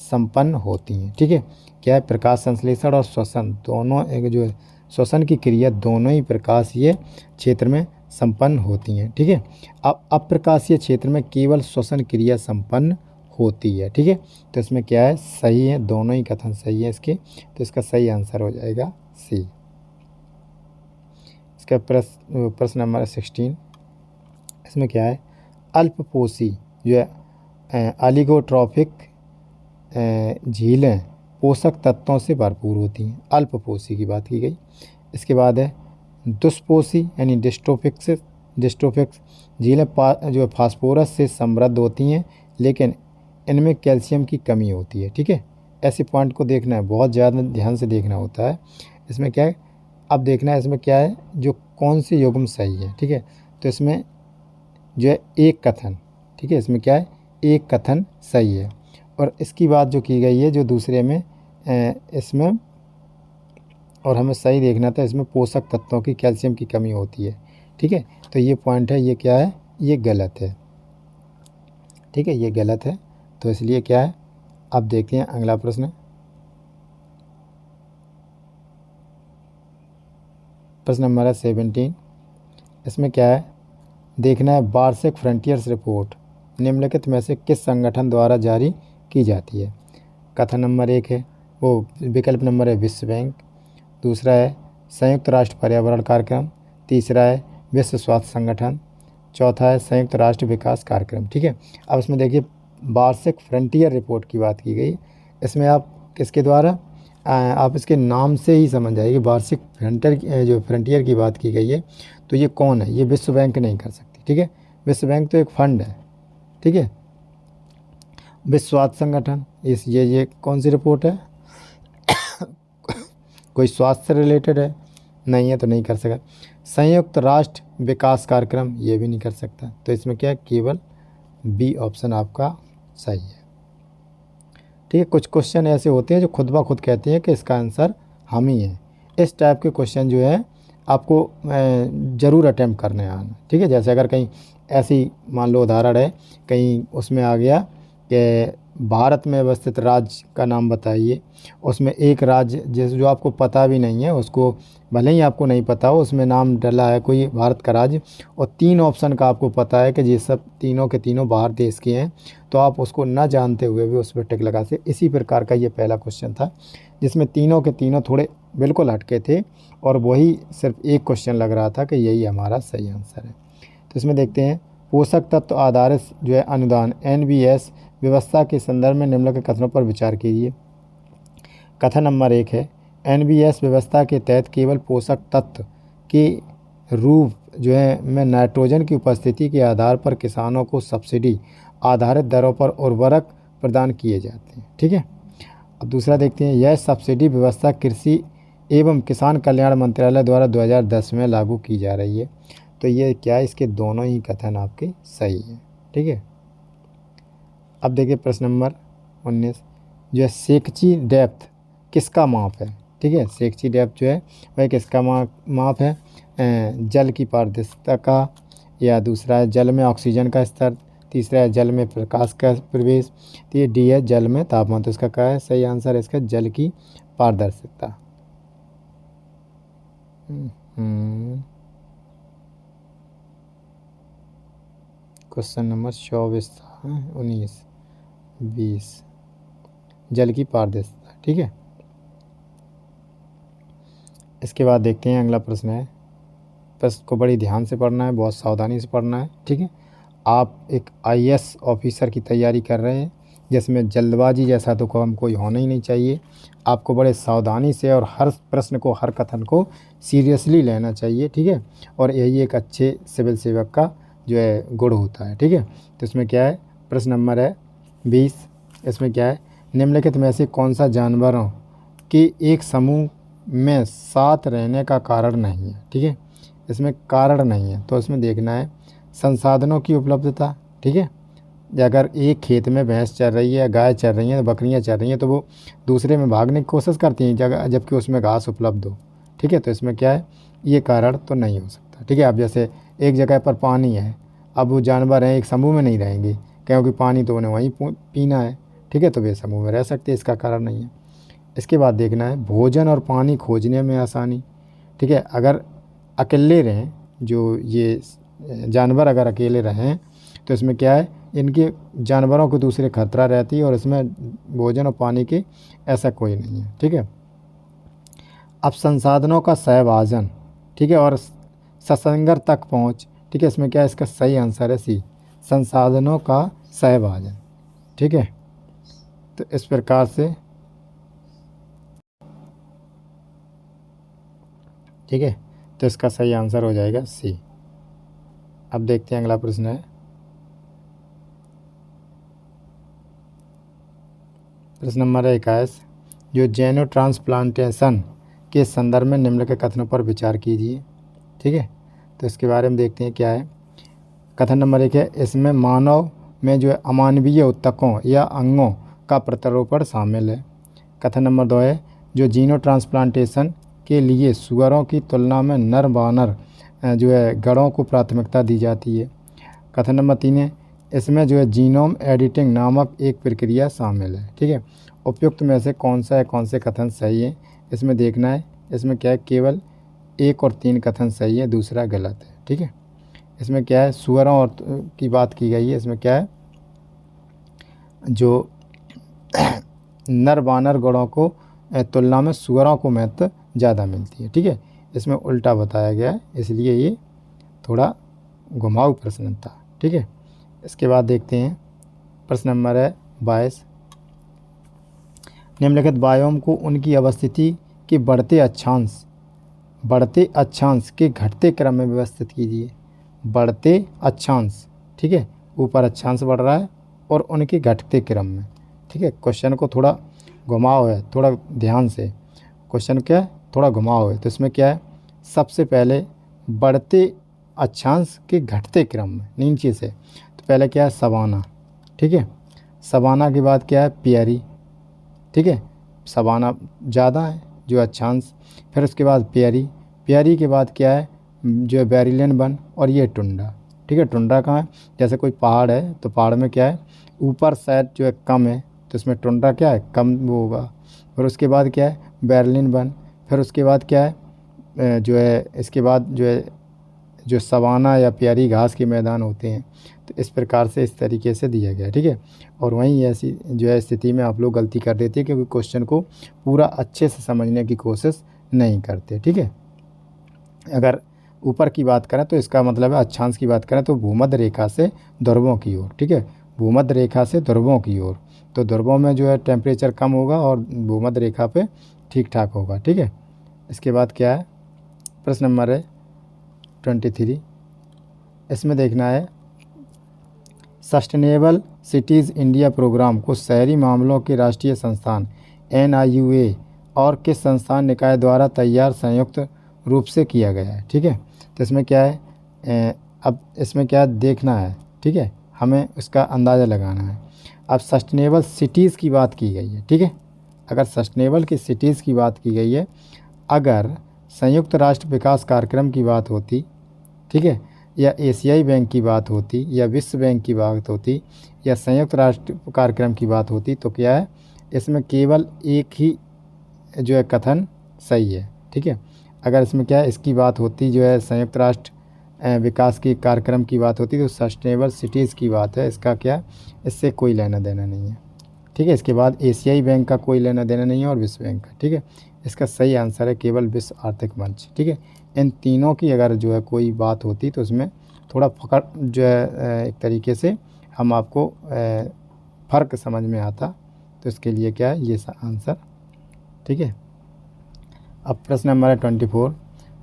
संपन्न होती हैं। ठीक है, क्या है, प्रकाश संश्लेषण और श्वसन दोनों एक जो है श्वसन की क्रिया दोनों ही प्रकाशीय क्षेत्र में संपन्न होती हैं। ठीक है, अब अप्रकाशीय क्षेत्र में केवल श्वसन क्रिया संपन्न होती है। ठीक है, तो इसमें क्या है, सही है, दोनों ही कथन सही है इसके, तो इसका सही आंसर हो जाएगा सी। इसका प्रश्न नंबर 16। इसमें क्या है, अल्पपोषी जो है ऑलिगोट्रॉफिक झीलें पोषक तत्वों से भरपूर होती हैं। अल्पपोषी की बात की गई। इसके बाद है दुष्पोषी यानी डिस्ट्रोफिक्स झीलें जो फास्फोरस से समृद्ध होती हैं लेकिन इनमें कैल्शियम की कमी होती है। ठीक है, ऐसे पॉइंट को देखना है, बहुत ज़्यादा ध्यान से देखना होता है। इसमें क्या है, अब देखना है इसमें क्या है, जो कौन सी युग्म सही है। ठीक है, तो इसमें जो है एक कथन, ठीक है, इसमें क्या है, एक कथन सही है। और इसकी बात जो की गई है जो दूसरे में इसमें, और हमें सही देखना था, इसमें पोषक तत्वों की कैल्शियम की कमी होती है। ठीक है, तो ये पॉइंट है, ये क्या है, ये गलत है। ठीक है, ये गलत है, तो इसलिए क्या है, अब देखते हैं अगला प्रश्न। प्रश्न नंबर है 17। इसमें क्या है, देखना है वार्षिक फ्रंटियर्स रिपोर्ट निम्नलिखित में से किस संगठन द्वारा जारी की जाती है। कथन नंबर 1 है, वो विकल्प नंबर है विश्व बैंक, दूसरा है संयुक्त राष्ट्र पर्यावरण कार्यक्रम, तीसरा है विश्व स्वास्थ्य संगठन, चौथा है संयुक्त राष्ट्र विकास कार्यक्रम। ठीक है, अब इसमें देखिए वार्षिक फ्रंटियर रिपोर्ट की बात की गई। इसमें आप किसके द्वारा, आप इसके नाम से ही समझ जाइए वार्षिक फ्रंटियर की बात की गई है, तो ये कौन है, ये विश्व बैंक नहीं कर सकती। ठीक है, विश्व बैंक तो एक फंड है। ठीक है, विश्व स्वास्थ्य संगठन, ये कौन सी रिपोर्ट है, कोई स्वास्थ्य से रिलेटेड है, नहीं है तो नहीं कर सका। संयुक्त राष्ट्र विकास कार्यक्रम, ये भी नहीं कर सकता, तो इसमें क्या है, केवल बी ऑप्शन आपका सही है। ठीक है, कुछ क्वेश्चन ऐसे होते हैं जो खुद ब खुद कहते हैं कि इसका आंसर हम ही है। इस टाइप के क्वेश्चन जो है आपको ज़रूर अटैम्प्ट करने आना। ठीक है, जैसे अगर कहीं ऐसी मान लो उदाहरण है, कहीं उसमें आ गया कि भारत में अवस्थित राज्य का नाम बताइए, उसमें एक राज्य जैसे जो आपको पता भी नहीं है, उसको भले ही आपको नहीं पता हो, उसमें नाम डला है कोई भारत का राज्य, और 3 ऑप्शन का आपको पता है कि ये सब तीनों के तीनों बाहर देश के हैं, तो आप उसको ना जानते हुए भी उस पर टिक लगा से। इसी प्रकार का ये पहला क्वेश्चन था जिसमें तीनों के तीनों थोड़े बिल्कुल हटके थे, और वही सिर्फ एक क्वेश्चन लग रहा था कि यही हमारा सही आंसर है। तो इसमें देखते हैं पोषक तत्व आधारित जो है अनुदान NBS व्यवस्था के संदर्भ में निम्नलिखित कथनों पर विचार कीजिए। कथन नंबर 1 है, NBS व्यवस्था के तहत केवल पोषक तत्व के रूप जो है में नाइट्रोजन की उपस्थिति के आधार पर किसानों को सब्सिडी आधारित दरों पर उर्वरक प्रदान किए जाते हैं। ठीक है, अब दूसरा देखते हैं, यह सब्सिडी व्यवस्था कृषि एवं किसान कल्याण मंत्रालय द्वारा 2010 में लागू की जा रही है। तो ये क्या है, इसके दोनों ही कथन आपके सही हैं। ठीक है, अब देखिए प्रश्न नंबर 19, जो है सेकची डेप्थ किसका माप है। ठीक है, सेकची डेप्थ जो है वह किसका माप है, जल की पारदर्शिता का, या दूसरा है जल में ऑक्सीजन का स्तर, तीसरा है जल में प्रकाश का प्रवेश, तो ये डी है जल में तापमान। तो इसका क्या है सही आंसर है, इसका जल की पारदर्शिता। क्वेश्चन नंबर 24 था, 19 20 जल की पारदर्शिता। ठीक है, इसके बाद देखते हैं अगला प्रश्न है। प्रश्न को बड़ी ध्यान से पढ़ना है, बहुत सावधानी से पढ़ना है। ठीक है, आप एक IAS ऑफिसर की तैयारी कर रहे हैं जिसमें जल्दबाजी जैसा तो काम कोई होना ही नहीं चाहिए। आपको बड़े सावधानी से और हर प्रश्न को, हर कथन को सीरियसली लेना चाहिए। ठीक है, और यही एक अच्छे सिविल सेवक का जो है गुण होता है। ठीक है, तो इसमें क्या है, प्रश्न नंबर है 20। इसमें क्या है, निम्नलिखित में से कौन सा जानवरों के एक समूह में साथ रहने का कारण नहीं है। ठीक है, इसमें कारण नहीं है, तो इसमें देखना है संसाधनों की उपलब्धता। ठीक है, अगर एक खेत में भैंस चर रही है, गाय चर रही है, बकरियां चर रही हैं, तो वो दूसरे में भागने की कोशिश करती हैं जबकि उसमें घास उपलब्ध हो। ठीक है, तो इसमें क्या है, ये कारण तो नहीं हो सकता। ठीक है, अब जैसे एक जगह पर पानी है, अब वो जानवर हैं एक समूह में नहीं रहेंगे क्योंकि पानी तो उन्हें वहीं पीना है। ठीक है, तो वे समूह में रह सकते हैं, इसका कारण नहीं है। इसके बाद देखना है भोजन और पानी खोजने में आसानी। ठीक है, अगर अकेले रहें, जो ये जानवर अगर अकेले रहें, तो इसमें क्या है, इनके जानवरों को दूसरे खतरा रहती है, और इसमें भोजन और पानी की ऐसा कोई नहीं है। ठीक है, अब संसाधनों का सहभाजन, ठीक है, और ससंगत तक पहुंच। ठीक है, इसमें क्या है, इसका सही आंसर है सी, संसाधनों का सहभाजन। ठीक है, तो इस प्रकार से ठीक है, तो इसका सही आंसर हो जाएगा सी। अब देखते हैं अगला प्रश्न है। प्रश्न नंबर 21, जो जेनो ट्रांसप्लांटेशन के संदर्भ में निम्नलिखित कथनों पर विचार कीजिए। ठीक है, तो इसके बारे में देखते हैं क्या है। कथन नंबर 1 है, इसमें मानव में जो है अमानवीय ऊतकों या अंगों का प्रत्यारोपण शामिल है। कथन नंबर 2 है, जो जीनो ट्रांसप्लांटेशन के लिए सुअरों की तुलना में नर बानर जो है गड़ों को प्राथमिकता दी जाती है। कथन नंबर 3 है, इसमें जो है जीनोम एडिटिंग नामक एक प्रक्रिया शामिल है। ठीक है, उपयुक्त में से कौन सा है, कौन से कथन सही है, इसमें देखना है। इसमें क्या है, केवल 1 और 3 कथन सही है, दूसरा गलत है। ठीक है, इसमें क्या है, सुअरों और की बात की गई है। इसमें क्या है, जो नर बानर गौड़ों को तुलना में सुअरों को महत्व ज़्यादा मिलती है। ठीक है, इसमें उल्टा बताया गया है, इसलिए ये थोड़ा घुमाऊ प्रश्न था। ठीक है, इसके बाद देखते हैं प्रश्न नंबर है 22, निम्नलिखित बायोम को उनकी अवस्थिति के बढ़ते अक्षांश के घटते क्रम में व्यवस्थित कीजिए। बढ़ते अक्षांश, ठीक है, ऊपर अक्षांश बढ़ रहा है और उनके घटते क्रम में। ठीक है, क्वेश्चन को थोड़ा घुमाव है, थोड़ा ध्यान से क्वेश्चन क्या है, थोड़ा घुमाव है। तो इसमें क्या है, सबसे पहले बढ़ते अक्षांश के घटते क्रम में नीचे से, तो पहले क्या है सवाना। ठीक है, सवाना के बाद क्या है प्यारी। ठीक है, सवाना ज़्यादा है जो अक्षांश, फिर उसके बाद प्यारी, प्यारी के बाद क्या है जो है बैरिलियन वन, और ये टुंडा। ठीक है, टुंडा कहाँ है, जैसे कोई पहाड़ है तो पहाड़ में क्या है ऊपर शायद जो है कम है, तो इसमें टुंडा क्या है कम वो होगा। फिर उसके बाद क्या है बैरिलियन वन, फिर उसके बाद क्या है जो है इसके बाद जो है जो सवाना या प्यारी घास के मैदान होते हैं। तो इस प्रकार से इस तरीके से दिया गया है। ठीक है, और वहीं ऐसी जो है स्थिति में आप लोग गलती कर देते हैं क्योंकि क्वेश्चन को पूरा अच्छे से समझने की कोशिश नहीं करते। ठीक है, अगर ऊपर की बात करें तो इसका मतलब है अक्षांश की बात करें तो भूमध्य रेखा से ध्रुवों की ओर। ठीक है, भूमध्य रेखा से ध्रुवों की ओर, तो ध्रुवों में जो है टेम्परेचर कम होगा और भूमध्य रेखा पे ठीक ठाक होगा। ठीक है, इसके बाद क्या है प्रश्न नंबर है 23, इसमें देखना है सस्टेनेबल सिटीज़ इंडिया प्रोग्राम को शहरी मामलों के राष्ट्रीय संस्थान NIUA और किस संस्थान निकाय द्वारा तैयार संयुक्त रूप से किया गया है। ठीक है, तो इसमें क्या है अब इसमें क्या देखना है। ठीक है, हमें इसका अंदाज़ा लगाना है। अब सस्टेनेबल सिटीज़ की बात की गई है। ठीक है, अगर सस्टेनेबल की सिटीज़ की बात की गई है, अगर संयुक्त राष्ट्र विकास कार्यक्रम की बात होती, ठीक है, या एशियाई बैंक की बात होती, या विश्व बैंक की बात होती, या संयुक्त राष्ट्र कार्यक्रम की बात होती, तो क्या है इसमें केवल एक ही जो है कथन सही है। ठीक है, अगर इसमें क्या है इसकी बात होती जो है संयुक्त राष्ट्र विकास की कार्यक्रम की बात होती तो सस्टेनेबल सिटीज़ की बात है, इसका क्या इससे कोई लेना देना नहीं है। ठीक है, इसके बाद एशियाई बैंक का कोई लेना देना नहीं है और विश्व बैंक का। ठीक है, इसका सही आंसर है केवल विश्व आर्थिक मंच। ठीक है, इन तीनों की अगर जो है कोई बात होती तो उसमें थोड़ा फ़र्क जो है एक तरीके से हम आपको फ़र्क समझ में आता, तो इसके लिए क्या है ये आंसर। ठीक है, अब प्रश्न नंबर है 24,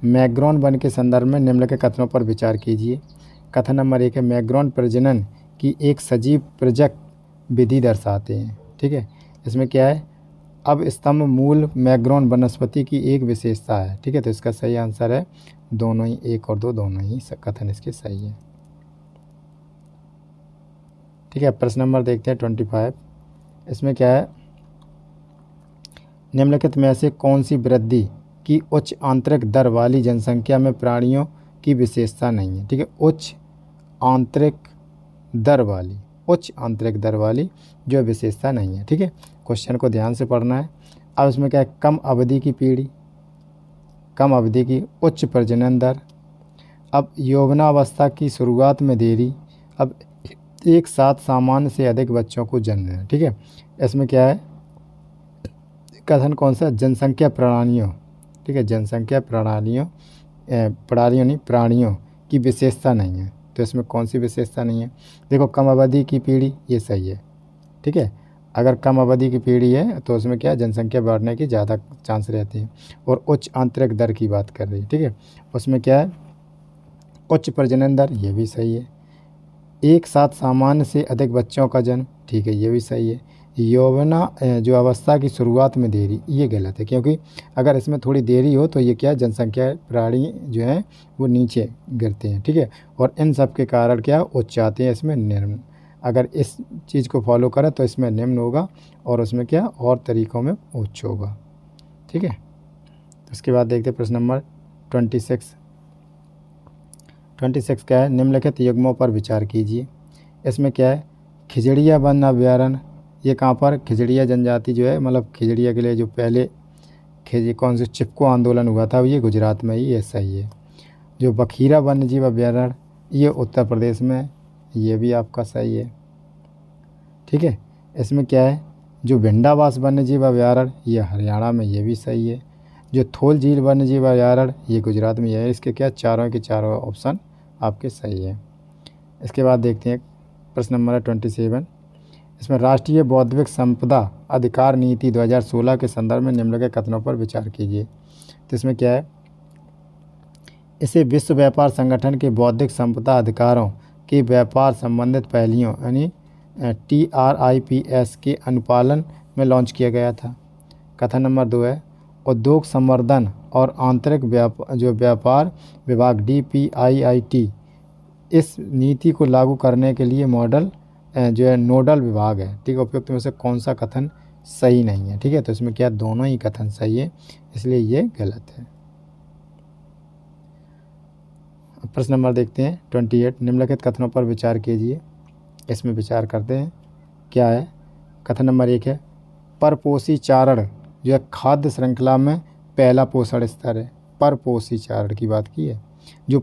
मैग्रॉन वन के संदर्भ में निम्नलिखित कथनों पर विचार कीजिए। कथन नंबर 1 है, मैग्रॉन प्रजनन की एक सजीव प्रजक विधि दर्शाते हैं। ठीक है, इसमें क्या है अब स्तंभ मूल मैग्रॉन वनस्पति की एक विशेषता है। ठीक है, तो इसका सही आंसर है दोनों ही, 1 और 2 दोनों ही कथन इसके सही है। ठीक है, प्रश्न नंबर देखते हैं 25, इसमें क्या है निम्नलिखित में से कौन सी वृद्धि की उच्च आंतरिक दर वाली जनसंख्या में प्राणियों की विशेषता नहीं है। ठीक है, उच्च आंतरिक दर वाली जो विशेषता नहीं है। ठीक है, क्वेश्चन को ध्यान से पढ़ना है। अब इसमें क्या है कम अवधि की पीढ़ी, कम अवधि की उच्च प्रजनन दर, अब यौवनावस्था की शुरुआत में देरी, अब एक साथ सामान्य से अधिक बच्चों को जन्म देना। ठीक है, इसमें क्या है कथन कौन सा जनसंख्या प्रणालियों। ठीक है, जनसंख्या प्राणियों की विशेषता नहीं है, तो इसमें कौन सी विशेषता नहीं है। देखो कम अवधि की पीढ़ी ये सही है। ठीक है, अगर कम अवधि की पीढ़ी है तो उसमें क्या है, जनसंख्या बढ़ने की ज़्यादा चांस रहती है। और उच्च आंतरिक दर की बात कर रही है, ठीक है, उसमें क्या है, उच्च प्रजनन दर, ये भी सही है। एक साथ सामान्य से अधिक बच्चों का जन्म, ठीक है, ये भी सही है। यौवना जो अवस्था की शुरुआत में देरी, ये गलत है, क्योंकि अगर इसमें थोड़ी देरी हो तो ये क्या है, जनसंख्या प्राणी जो है वो नीचे गिरते हैं, ठीक है। और इन सब के कारण क्या उच्च आते हैं, इसमें निम्न। अगर इस चीज़ को फॉलो करें तो इसमें निम्न होगा और उसमें क्या और तरीक़ों में उच्च होगा, ठीक है। उसके बाद देखते हैं प्रश्न नंबर 26। 26 क्या है, निम्नलिखित युग्मों पर विचार कीजिए। इसमें क्या है, खिजड़िया वन अभयारण्य, ये कहाँ पर, खिजड़िया जनजाति जो है, मतलब खिजड़िया के लिए जो पहले कौन से चिपको आंदोलन हुआ था, ये गुजरात में ही, ये सही है। जो बखीरा वन्य जीव अभयारण्य, ये उत्तर प्रदेश में, ये भी आपका सही है, ठीक है। इसमें क्या है, जो भिंडावास वन्य जीव अभयारण्य, ये हरियाणा में, ये भी सही है। जो थोल झील वन्य जीव अभयारण्य, ये गुजरात में है। इसके क्या चारों के चारों ऑप्शन आपके सही है। इसके बाद देखते हैं प्रश्न नंबर 27। इसमें राष्ट्रीय बौद्धिक संपदा अधिकार नीति 2016 के संदर्भ में निम्नलिखित कथनों पर विचार कीजिए। तो इसमें क्या है, इसे विश्व व्यापार संगठन के बौद्धिक संपदा अधिकारों के व्यापार संबंधित पहलियों यानी TRIPS के अनुपालन में लॉन्च किया गया था। कथन नंबर 2 है, उद्योग संवर्धन और आंतरिक व्यापार विभाग DPIIT इस नीति को लागू करने के लिए मॉडल जो है नोडल विभाग है, ठीक है। उपयुक्त में से कौन सा कथन सही नहीं है, ठीक है। तो इसमें क्या दोनों ही कथन सही है, इसलिए ये गलत है। प्रश्न नंबर देखते हैं 28। निम्नलिखित कथनों पर विचार कीजिए। इसमें विचार करते हैं, क्या है, कथन नंबर 1 है, परपोषी चारण जो है खाद्य श्रृंखला में पहला पोषण स्तर है। परपोषी चारण की बात की है, जो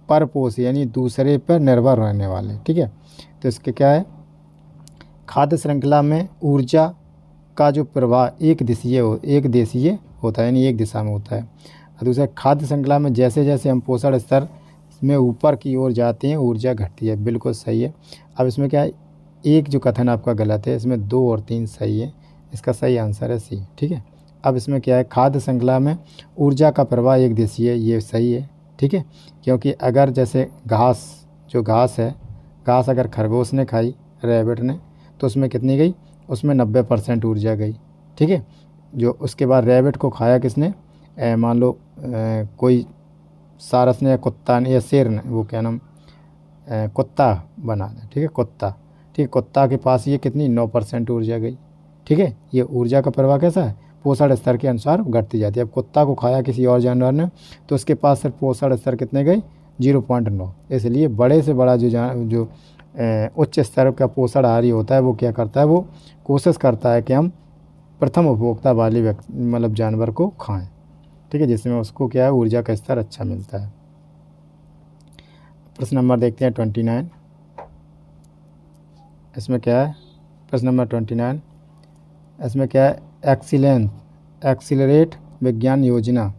परपोषी यानी दूसरे पर निर्भर रहने वाले, ठीक है। तो इसके क्या है, खाद्य श्रृंखला में ऊर्जा का जो प्रवाह एक देशीय होता है, यानी एक दिशा में होता है। और दूसरा, खाद्य श्रृंखला में जैसे जैसे हम पोषण स्तर में ऊपर की ओर जाते हैं ऊर्जा घटती है, बिल्कुल सही है। अब इसमें क्या है, एक जो कथन आपका गलत है, इसमें 2 और 3 सही है, इसका सही आंसर है सी, ठीक है। अब इसमें क्या है, खाद्य श्रृंखला में ऊर्जा का प्रवाह एक देशीय, ये सही है, ठीक है। क्योंकि अगर जैसे घास है, घास अगर खरगोश ने खाई, रैबिट ने, तो उसमें कितनी गई, उसमें 90% ऊर्जा गई, ठीक है। जो उसके बाद रैबिट को खाया किसने, मान लो कोई सारस ने या कुत्ता ने या शेर ने, वो क्या नाम, कुत्ता बना दे, ठीक है, कुत्ता, ठीक है, कुत्ता के पास ये कितनी 9% ऊर्जा गई, ठीक है। ये ऊर्जा का प्रवाह कैसा है, पोषण स्तर के अनुसार घटती जाती है। अब कुत्ता को खाया किसी और जानवर ने, तो उसके पास सिर्फ पोषण स्तर कितने गए, 0.9। इसलिए बड़े से बड़ा जो उच्च स्तर का पोषणहारी होता है, वो क्या करता है, वो कोशिश करता है कि हम प्रथम उपभोक्ता वाले मतलब जानवर को खाएं, ठीक है, जिसमें उसको क्या है, ऊर्जा का स्तर अच्छा मिलता है। प्रश्न नंबर देखते हैं 29। इसमें क्या है, प्रश्न नंबर 29, इसमें क्या है, एक्सीलरेट विज्ञान योजना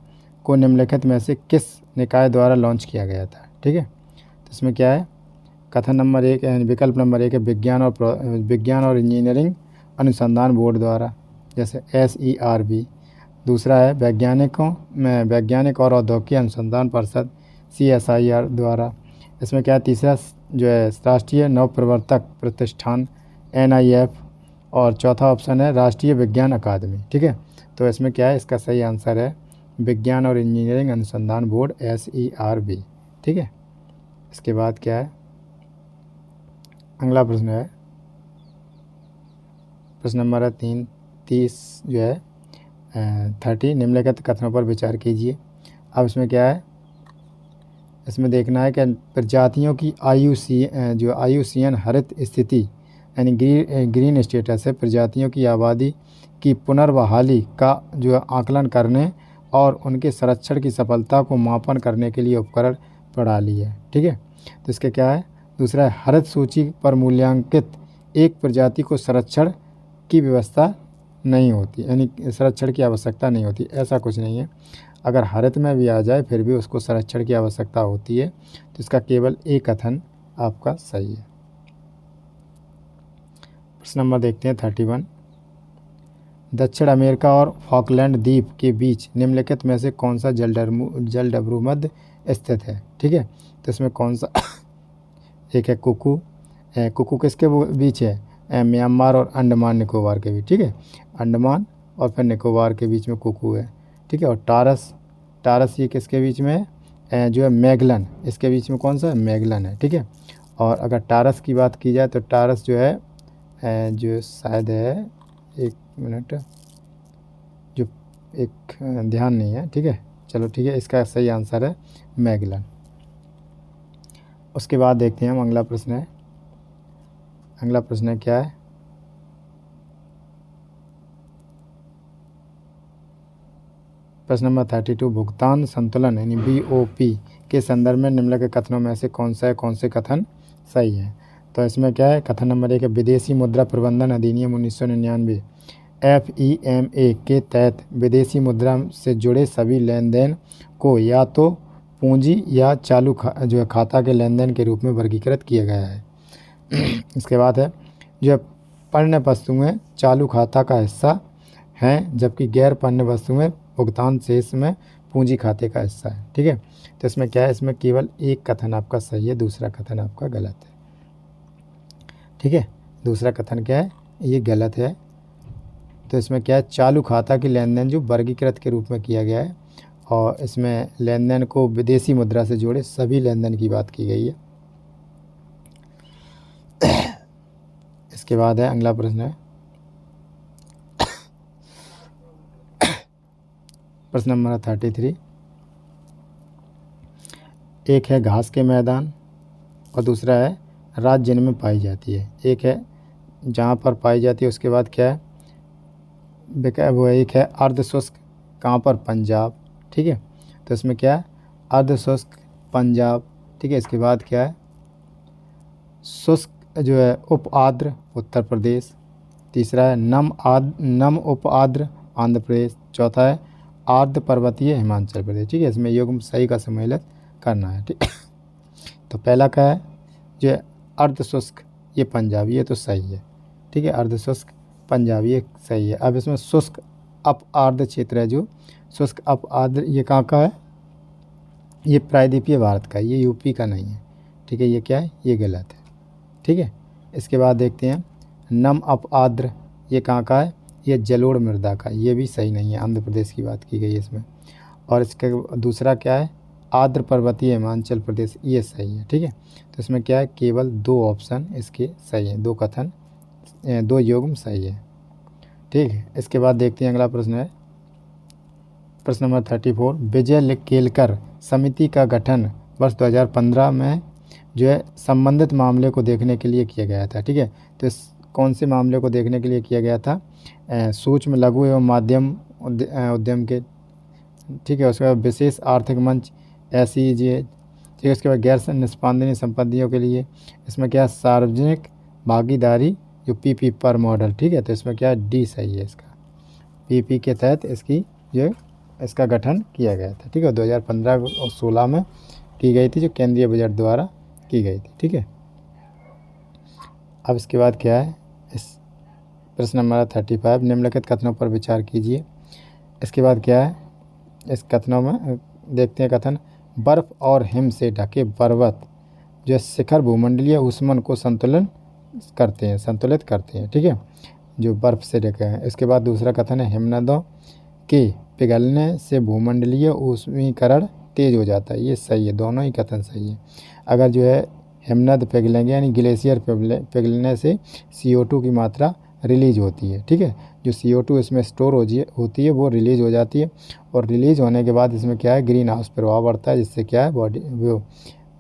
को निम्नलिखित में से किस निकाय द्वारा लॉन्च किया गया था, ठीक है। तो इसमें क्या है, कथन नंबर 1 विकल्प नंबर 1 है, विज्ञान और इंजीनियरिंग अनुसंधान बोर्ड द्वारा, जैसे SERB। दूसरा है वैज्ञानिक और औद्योगिक अनुसंधान परिषद CSIR द्वारा। इसमें क्या है, तीसरा जो है राष्ट्रीय नवप्रवर्तक प्रतिष्ठान NIF। और चौथा ऑप्शन है राष्ट्रीय विज्ञान अकादमी, ठीक है। तो इसमें क्या है, इसका सही आंसर है विज्ञान और इंजीनियरिंग अनुसंधान बोर्ड SERB, ठीक है। इसके बाद क्या है, अगला प्रश्न है, प्रश्न नंबर 30 जो है 30। निम्नलिखित कथनों पर विचार कीजिए। अब इसमें क्या है, इसमें देखना है कि प्रजातियों की IUCN हरित स्थिति यानी ग्रीन स्टेटस है, प्रजातियों की आबादी की पुनर्बहाली का जो आकलन करने और उनके संरक्षण की सफलता को मापन करने के लिए उपकरण प्रणाली है, ठीक है। तो इसके क्या है, दूसरा है हरित सूची पर मूल्यांकित एक प्रजाति को संरक्षण की व्यवस्था नहीं होती, यानी संरक्षण की आवश्यकता नहीं होती, ऐसा कुछ नहीं है। अगर हरित में भी आ जाए फिर भी उसको संरक्षण की आवश्यकता होती है, तो इसका केवल एक कथन आपका सही है। प्रश्न नंबर देखते हैं 31। दक्षिण अमेरिका और फॉकलैंड द्वीप के बीच निम्नलिखित में से कौन सा जलडमरू मध्य स्थित है? ठीक है, तो इसमें कौन सा एक है कुकू। कुकू किसके बीच है? म्यांमार और अंडमान निकोबार के बीच। ठीक है, अंडमान और फिर निकोबार के बीच में कुकू है। ठीक है, और टारस ये किसके बीच में है? जो है मैगलन, इसके बीच में कौन सा है? मैगलन है। ठीक है, और अगर टारस की बात की जाए तो टारस जो है जो शायद है, एक मिनट, जो एक ध्यान नहीं है। ठीक है, चलो ठीक है, इसका सही आंसर है मैगलन। उसके बाद देखते हैं हम अगला प्रश्न है। अगला प्रश्न क्या है? प्रश्न नंबर 32। भुगतान संतुलन यानी BOP के संदर्भ में निम्नलिखित कथनों में से कौन से कथन सही है? तो इसमें क्या है? कथन नंबर 1 है विदेशी मुद्रा प्रबंधन अधिनियम 1999 FEMA के तहत विदेशी मुद्रा से जुड़े सभी लेन देन को या तो पूंजी या चालू जो है खाता के लेन देन के रूप में वर्गीकृत किया गया है। इसके बाद है जो पण्य वस्तुएं चालू खाता का हिस्सा हैं, जबकि गैर पण्य वस्तुएं भुगतान शेष में पूंजी खाते का हिस्सा है। ठीक है, तो इसमें क्या है? इसमें केवल एक कथन आपका सही है, दूसरा कथन आपका गलत है। ठीक है, दूसरा कथन क्या है? ये गलत है। तो इसमें क्या है? चालू खाता की लेन देन जो वर्गीकृत के रूप में किया गया है, और इसमें लेन देन को विदेशी मुद्रा से जोड़े सभी लेन देन की बात की गई है। इसके बाद है अगला प्रश्न है प्रश्न नंबर 33। एक है घास के मैदान और दूसरा है राज्य जिनमें पाई जाती है। एक है जहाँ पर पाई जाती है, उसके बाद क्या है? वो एक है अर्धशुष्क, कहाँ पर? पंजाब। ठीक है, तो इसमें क्या है? अर्धशुष्क पंजाब। ठीक है, इसके बाद क्या है? शुष्क जो है उप आर्द्र उत्तर प्रदेश। तीसरा है नम उप आर्द्र आंध्र प्रदेश। चौथा है आर्द्र पर्वतीय हिमाचल प्रदेश। ठीक है, इसमें युग्म सही का सम्मिलित करना है। ठीक, तो पहला क्या है? जो अर्ध शुष्क, ये पंजाब, ये तो सही है। ठीक है, अर्ध शुष्क पंजाब ये सही है। अब इसमें शुष्क अप आर्द्र क्षेत्र है, जो शुष्क अप आर्द्र, ये कहाँ का है? ये प्रायद्वीपीय भारत का है, ये यूपी का नहीं है। ठीक है, ये क्या है? ये गलत है। ठीक है, इसके बाद देखते हैं नम अप आर्द्र, ये कहाँ का है? ये जलोढ़ मृदा का, ये भी सही नहीं है, आंध्र प्रदेश की बात की गई है इसमें। और इसका दूसरा क्या है? आर्द्र पर्वतीय हिमाचल प्रदेश, ये सही है। ठीक है, तो इसमें क्या है? केवल 2 ऑप्शन इसके सही है, 2 कथन, 2 युग्म सही है। ठीक है, इसके बाद देखते हैं अगला प्रश्न है प्रश्न नंबर 34। विजय केलकर समिति का गठन वर्ष 2015 में जो है संबंधित मामले को देखने के लिए किया गया था। ठीक है, तो इस कौन से मामले को देखने के लिए किया गया था? सूक्ष्म लघु एवं माध्यम उद्यम के। ठीक है, उसके बाद विशेष आर्थिक मंच SEZ। ठीक है, उसके बाद गैर निष्पादनीय संपत्तियों के लिए। इसमें क्या? सार्वजनिक भागीदारी जो PP पर मॉडल। ठीक है, तो इसमें क्या? D सही है इसका। PP के तहत इसका गठन किया गया था। ठीक है, 2015 और 16 में की गई थी, जो केंद्रीय बजट द्वारा की गई थी। ठीक है, अब इसके बाद क्या है? इस प्रश्न नंबर 35। निम्नलिखित कथनों पर विचार कीजिए। इसके बाद क्या है? इस कथनों में देखते हैं कथन। बर्फ़ और हिम से ढके पर्वत जो शिखर भूमंडलीय ऊष्मन को संतुलित करते हैं। ठीक है, जो बर्फ़ से ढके हैं। इसके बाद दूसरा कथन है हिमनदों के पिघलने से भूमंडलीय ऊष्मीकरण तेज हो जाता है, ये सही है, दोनों ही कथन सही है। अगर जो है हिमनद पिघलेंगे यानी ग्लेशियर पिघलने से CO2 की मात्रा रिलीज होती है। ठीक है, जो CO2 इसमें स्टोर होती है वो रिलीज हो जाती है, और रिलीज होने के बाद इसमें क्या है? ग्रीन हाउस प्रभाव बढ़ता है, जिससे क्या है?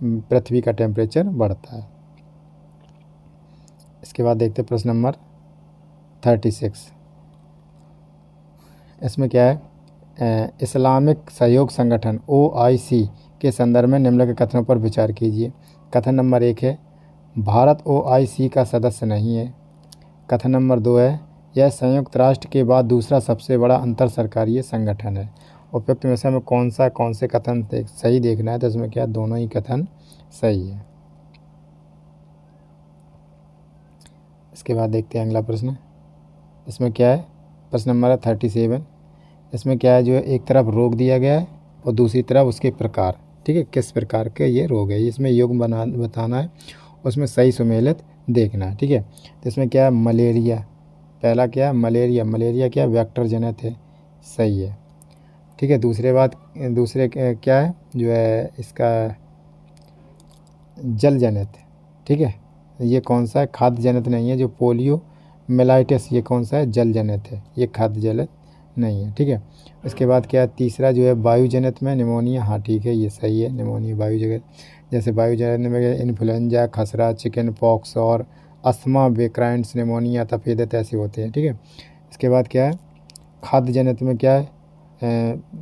पृथ्वी का टेम्परेचर बढ़ता है। इसके बाद देखते हैं प्रश्न नंबर 36। इसमें क्या है? इस्लामिक सहयोग संगठन OIC के संदर्भ में निम्नलिखित कथनों पर विचार कीजिए। कथन नंबर 1 है भारत OIC का सदस्य नहीं है। कथन नंबर 2 है यह संयुक्त राष्ट्र के बाद दूसरा सबसे बड़ा अंतर सरकारी संगठन है। उपयुक्त में से हमें कौन से कथन सही देखना है? तो इसमें क्या? दोनों ही कथन सही है। इसके बाद देखते हैं अगला प्रश्न। इसमें क्या है, प्रश्न नंबर 37। इसमें क्या है, जो है एक तरफ रोग दिया गया है और दूसरी तरफ उसके प्रकार, ठीक है, किस प्रकार के ये रोग है, इसमें युग्म बताना है, उसमें सही सुमेलित देखना है, ठीक है। तो इसमें क्या है, मलेरिया, पहला क्या है, मलेरिया, मलेरिया क्या वेक्टर जनित है, सही है, ठीक है। दूसरे क्या है, जो है इसका जल जनित, ठीक है, ये कौन सा है, खाद्य जनित नहीं है। जो पोलियो मेलाइटिस, ये कौन सा है, जल जनित है, ये खाद्य जनित नहीं है, ठीक है। इसके बाद क्या है, तीसरा जो है वायु जनित में निमोनिया, हाँ ठीक है, ये सही है, निमोनिया वायु जनित, जैसे वायु जनित में इन्फ्लुएंजा, खसरा, चिकन पॉक्स और अस्थमा, बेक्राइंट्स, निमोनिया, तपेदिक ऐसे होते हैं, ठीक है। इसके बाद क्या है, खाद्य जनित में क्या है,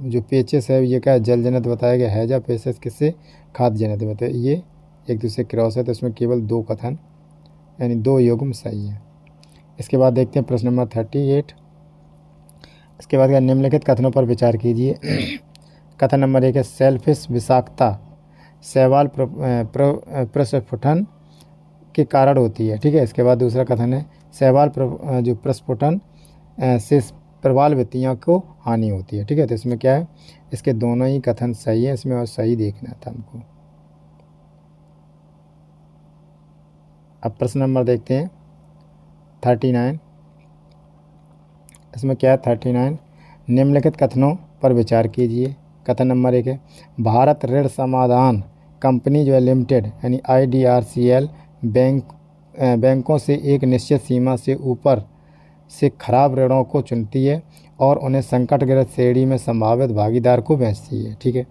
जो पेचिस है ये क्या है, जल जनित बताया गया, हैजा पेचिस किससे, खाद्य जनित में, तो ये एक दूसरे क्रॉस है, तो इसमें केवल 2 कथन यानी 2 युग्म सही है। इसके बाद देखते हैं प्रश्न नंबर 38। इसके बाद क्या, निम्नलिखित कथनों पर विचार कीजिए। कथन नंबर 1 है, सेलफिश विषाक्तता शैवाल प्रस्फुटन के कारण होती है, ठीक है। इसके बाद दूसरा कथन है, शैवाल जो प्रस्फुटन से प्रवाल भित्तियों को हानि होती है, ठीक है। तो इसमें क्या है, इसके दोनों ही कथन सही है, इसमें और सही देखना था हमको। अब प्रश्न नंबर देखते हैं 39। इसमें क्या है, 39, निम्नलिखित कथनों पर विचार कीजिए। कथन नंबर 1 है, भारत ऋण समाधान कंपनी जो है लिमिटेड यानी IDRCL बैंकों से एक निश्चित सीमा से ऊपर से खराब ऋणों को चुनती है और उन्हें संकटग्रस्त श्रेणी में संभावित भागीदार को बेचती है, ठीक है।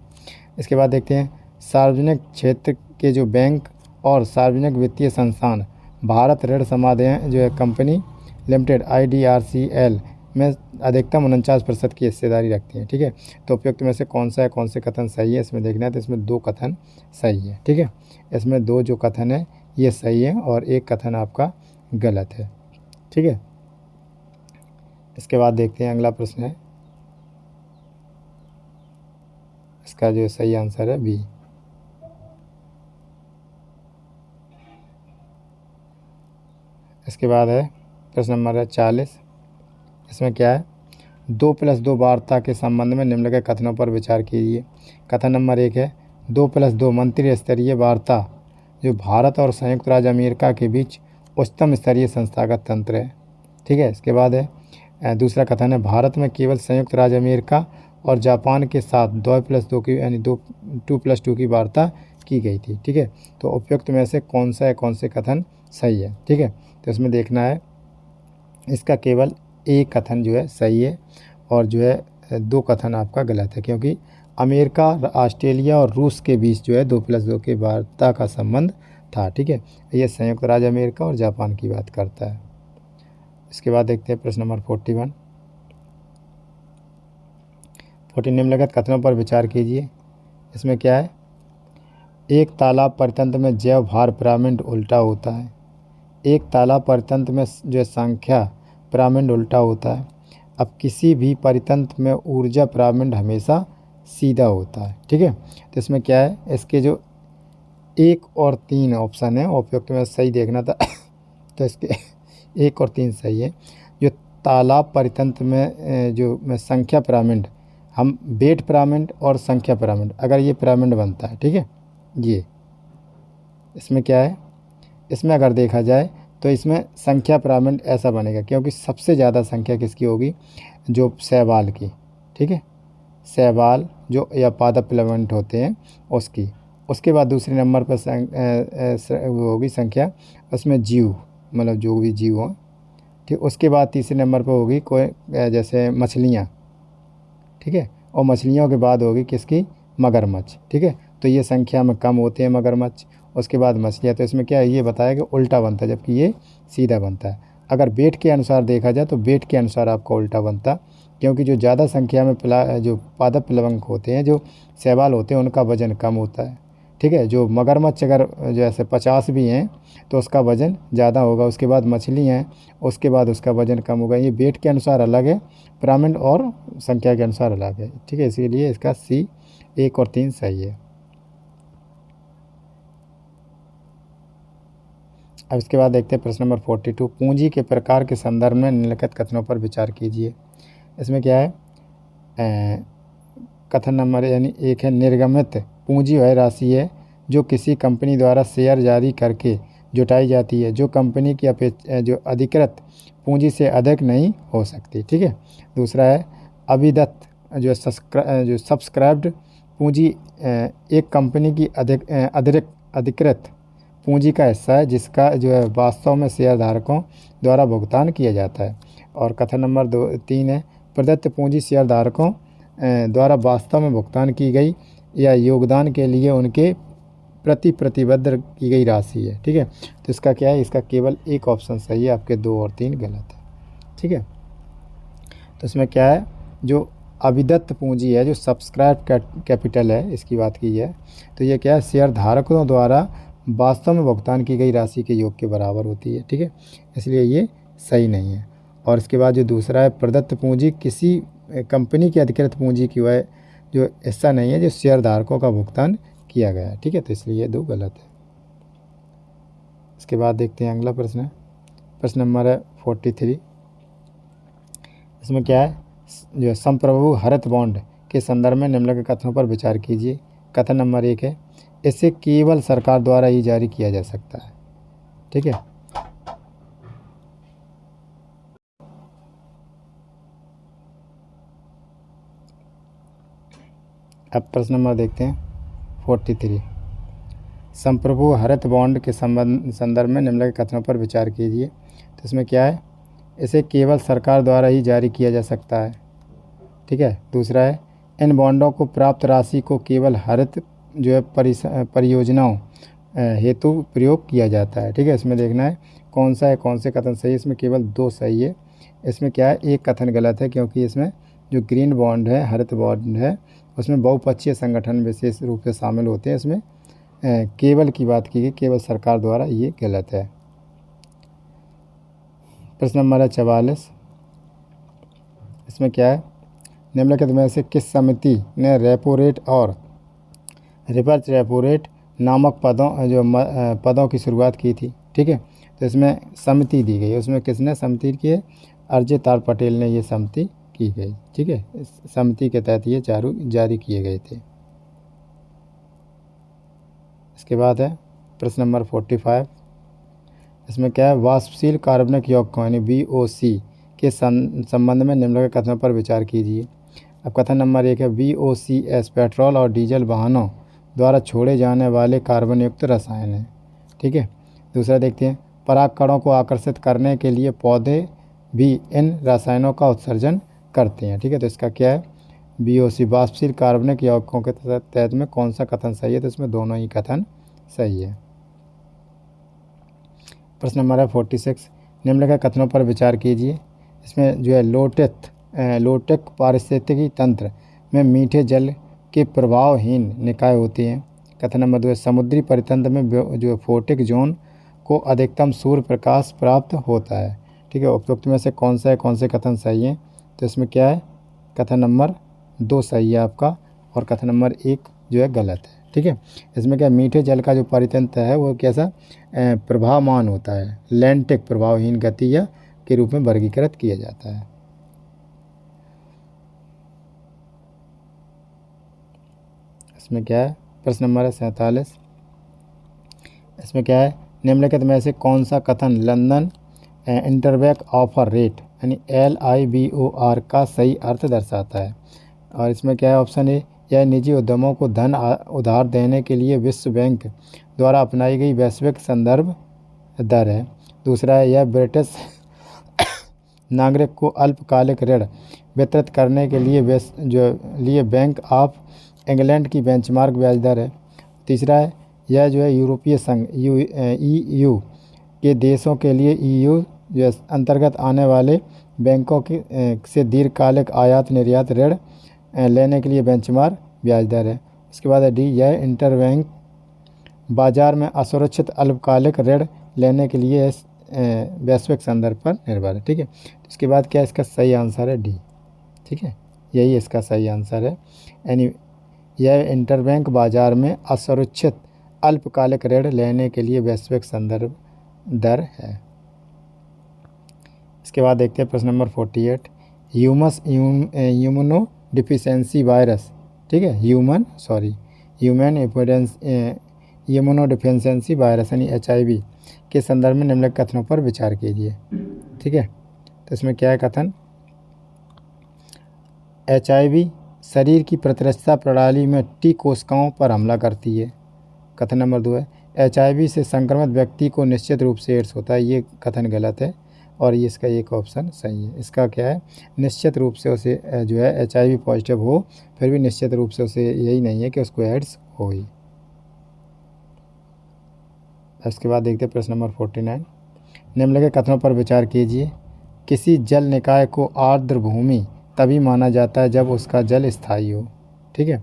इसके बाद देखते हैं, सार्वजनिक क्षेत्र के जो बैंक और सार्वजनिक वित्तीय संस्थान भारत ऋण समाधान जो है कंपनी लिमिटेड IDRCL में अधिकतम 49% की हिस्सेदारी रखती है, ठीक है। तो उपयुक्त में से कौन सा है, कौन से कथन सही है, इसमें देखना है। तो इसमें 2 कथन सही है, ठीक है। इसमें 2 जो कथन है ये सही है और एक कथन आपका गलत है, ठीक है। इसके बाद देखते हैं अगला प्रश्न है, इसका जो सही आंसर है बी। इसके बाद है प्रश्न नंबर 40। इसमें क्या है, 2+2 वार्ता के संबंध में निम्नलिखित कथनों पर विचार कीजिए। कथन नंबर 1 है, 2+2 मंत्री स्तरीय वार्ता जो भारत और संयुक्त राज्य अमेरिका के बीच उच्चतम स्तरीय संस्थागत तंत्र है, ठीक है। इसके बाद है दूसरा कथन है, भारत में केवल संयुक्त राज्य अमेरिका और जापान के साथ 2+2 की यानी 2+2 की वार्ता की गई थी, ठीक है। तो उपयुक्त में से कौन सा है, कौन से कथन सही है, ठीक है। तो इसमें देखना है, इसका केवल एक कथन जो है सही है और जो है 2 कथन आपका गलत है, क्योंकि अमेरिका, ऑस्ट्रेलिया और रूस के बीच जो है 2+2 की वार्ता का संबंध था, ठीक है। ये संयुक्त राज्य अमेरिका और जापान की बात करता है। इसके बाद देखते हैं प्रश्न नंबर 41। निम्नलिखित कथनों पर विचार कीजिए। इसमें क्या है, एक तालाब परितंत्र में जैव भार पिरामिड उल्टा होता है। एक तालाब परितंत्र में जो संख्या पिरामिड उल्टा होता है। अब किसी भी परितंत्र में ऊर्जा पिरामिड हमेशा सीधा होता है, ठीक है। तो इसमें क्या है, इसके जो 1 और 3 ऑप्शन है उपयुक्त में सही देखना था। तो इसके 1 और 3 सही है। जो तालाब परितंत्र में जो में संख्या पिरामिड, हम वेट पिरामिड और संख्या पिरामिड, अगर ये पिरामिड बनता है, ठीक है, ये इसमें क्या है, इसमें अगर देखा जाए तो इसमें संख्या पिरामिड ऐसा बनेगा क्योंकि सबसे ज़्यादा संख्या किसकी होगी, जो शैवाल की, ठीक है, शैवाल जो या पादप पिरामिड होते हैं उसकी। उसके बाद दूसरे नंबर पर वो होगी संख्या, उसमें जीव मतलब जो भी जीव हो, ठीक। उसके बाद तीसरे नंबर पर होगी कोई जैसे मछलियाँ, ठीक है, और मछलियों के बाद होगी किसकी, मगरमच्छ, ठीक है। तो ये संख्या में कम होते हैं मगरमच्छ, उसके बाद मछलियाँ। तो इसमें क्या है, ये बताया कि उल्टा बनता है जबकि ये सीधा बनता है। अगर वेट के अनुसार देखा जाए तो वेट के अनुसार आपका उल्टा बनता, क्योंकि जो ज़्यादा संख्या में जो पादप प्लवंग होते हैं, जो शैवाल होते हैं, उनका वजन कम होता है, ठीक है। जो मगरमच्छ अगर जैसे 50 भी हैं तो उसका वज़न ज़्यादा होगा, उसके बाद मछली हैं, उसके बाद उसका वज़न कम होगा। ये वेट के अनुसार अलग है पिरामिड और संख्या के अनुसार अलग है, ठीक है। इसीलिए इसका सी 1 और 3 सही है। अब इसके बाद देखते हैं प्रश्न नंबर 42, पूंजी के प्रकार के संदर्भ में निम्नलिखित कथनों पर विचार कीजिए। इसमें क्या है, कथन नंबर यानी एक है, निर्गमित पूंजी वह राशि है जो किसी कंपनी द्वारा शेयर जारी करके जुटाई जाती है, जो कंपनी की जो अधिकृत पूंजी से अधिक नहीं हो सकती। ठीक है। दूसरा है, अभिदत्त जो सब्सक्राइब्ड पूंजी एक कंपनी की अधिकृत पूंजी का हिस्सा है जिसका जो है वास्तव में शेयरधारकों द्वारा भुगतान किया जाता है। और कथन नंबर 3 है, प्रदत्त पूंजी शेयरधारकों द्वारा वास्तव में भुगतान की गई या योगदान के लिए उनके प्रति प्रतिबद्ध की गई राशि है। ठीक है। तो इसका क्या है, इसका केवल एक ऑप्शन सही है, आपके 2 और 3 गलत है। ठीक है। तो इसमें क्या है, जो अभिदत्त पूंजी है, जो सब्सक्राइब कैपिटल है, इसकी बात की है, तो ये क्या है, शेयर धारकों द्वारा वास्तव में भुगतान की गई राशि के योग के बराबर होती है। ठीक है। इसलिए ये सही नहीं है। और इसके बाद जो दूसरा है, प्रदत्त पूंजी किसी कंपनी की अधिकृत पूंजी की वह जो हिस्सा नहीं है जो शेयर धारकों का भुगतान किया गया है। ठीक है। तो इसलिए ये 2 गलत है। इसके बाद देखते हैं अगला प्रश्न है, प्रश्न नंबर है 43। इसमें क्या है, जो संप्रभु हरित बॉन्ड के संदर्भ में निम्नलिखित कथनों पर विचार कीजिए। कथन नंबर 1 है, इसे केवल सरकार द्वारा ही जारी किया जा सकता है। ठीक है। अब प्रश्न नंबर देखते हैं 43, संप्रभु हरित बॉन्ड के संदर्भ में निम्नलिखित कथनों पर विचार कीजिए। तो इसमें क्या है, इसे केवल सरकार द्वारा ही जारी किया जा सकता है। ठीक है। दूसरा है, इन बॉन्डों को प्राप्त राशि को केवल हरित जो है परियोजनाओं हेतु प्रयोग किया जाता है। ठीक है। इसमें देखना है कौन सा है, कौन से कथन सही है। इसमें केवल 2 सही है। इसमें क्या है, एक कथन गलत है, क्योंकि इसमें जो ग्रीन बॉन्ड है, हरित बॉन्ड है, उसमें बहुपक्षीय संगठन विशेष रूप से शामिल होते हैं। इसमें केवल की बात की गई, केवल सरकार द्वारा, ये गलत है। प्रश्न नंबर है 44। इसमें क्या है, निम्नलिखित में से किस समिति ने रेपो रेट और रिवर्स रेपो रेट नामक पदों की शुरुआत की थी। ठीक है। तो इसमें समिति दी गई है, उसमें किसने समिति की है, अरजित आर पटेल ने ये समिति की गई। ठीक है। इस समिति के तहत ये चारों जारी किए गए थे। इसके बाद है प्रश्न नंबर 45। इसमें क्या है, वाष्पशील कार्बनिक यौगिकों यानी VOC के संबंध में निम्नलिखित कथनों पर विचार कीजिए। अब कथन नंबर 1 है, VOCs पेट्रोल और डीजल वाहनों द्वारा छोड़े जाने वाले कार्बन युक्त रसायन हैं। ठीक है। दूसरा देखते हैं, परागकणों को आकर्षित करने के लिए पौधे भी इन रसायनों का उत्सर्जन करते हैं। ठीक है। तो इसका क्या है, VOC वाष्पशील कार्बनिक यौगिकों के तहत में कौन सा कथन सही है। तो इसमें दोनों ही कथन सही है। प्रश्न नंबर है 46, निम्नलिखित कथनों पर विचार कीजिए। इसमें जो है लोटेक पारिस्थितिकी तंत्र में मीठे जल के प्रभावहीन निकाय होते हैं। कथन नंबर 2 है, समुद्री परितंत्र में जो फोटिक जोन को अधिकतम सूर्य प्रकाश प्राप्त होता है। ठीक है। उपरोक्त में से कौन सा है, कौन से कथन सही हैं। तो इसमें क्या है, कथन नंबर 2 सही है आपका, और कथन नंबर 1 जो है गलत है। ठीक है। इसमें क्या, मीठे जल का जो परितंत्र है वो कैसा प्रभावमान होता है, लैंटिक प्रभावहीन गति या के रूप में वर्गीकृत किया जाता है। इसमें क्या है, प्रश्न नंबर है 47। इसमें क्या है, निम्नलिखित में से कौन सा कथन लंदन इंटरबैंक ऑफर रेट यानी LIBOR का सही अर्थ दर्शाता है। और इसमें क्या है, ऑप्शन ए, यह निजी उद्यमों को धन उधार देने के लिए विश्व बैंक द्वारा अपनाई गई वैश्विक संदर्भ दर है। दूसरा है, यह ब्रिटिश नागरिक को अल्पकालिक ऋण वितरित करने के लिए बैंक ऑफ इंग्लैंड की बेंचमार्क ब्याज दर है। तीसरा है, यह जो है यूरोपीय संघ EU के देशों के लिए EU जो अंतर्गत आने वाले बैंकों से दीर्घकालिक आयात निर्यात ऋण लेने के लिए बेंचमार्क ब्याज दर है। उसके बाद है डी, यह इंटरबैंक बाजार में असुरक्षित अल्पकालिक ऋण लेने के लिए वैश्विक संदर्भ पर निर्भर है। ठीक है। तो इसके बाद क्या, इसका सही आंसर है डी। ठीक है, यही इसका सही आंसर है। यानी यह इंटरबैंक बाजार में असुरक्षित अल्पकालिक ऋण लेने के लिए वैश्विक संदर्भ दर है। इसके बाद देखते हैं प्रश्न नंबर 48, ह्यूमनो डिफिशेंसी वायरस, ठीक है, ह्यूमन इम्यूनो डिफिशेंसी वायरस यानी HIV के संदर्भ में निम्नलिखित कथनों पर विचार कीजिए। ठीक है, तो इसमें क्या है कथन, HIV शरीर की प्रतिरक्षा प्रणाली में T कोशिकाओं पर हमला करती है। कथन नंबर 2 है, HIV से संक्रमित व्यक्ति को निश्चित रूप से एड्स होता है। ये कथन गलत है और ये इसका एक ऑप्शन सही है। इसका क्या है, निश्चित रूप से उसे जो है HIV पॉजिटिव हो, फिर भी निश्चित रूप से उसे यही नहीं है कि उसको एड्स हो ही। इसके बाद देखते हैं प्रश्न नंबर 49, निम्नलिखित कथनों पर विचार कीजिए। किसी जल निकाय को आर्द्र भूमि तभी माना जाता है जब उसका जल स्थायी हो। ठीक है,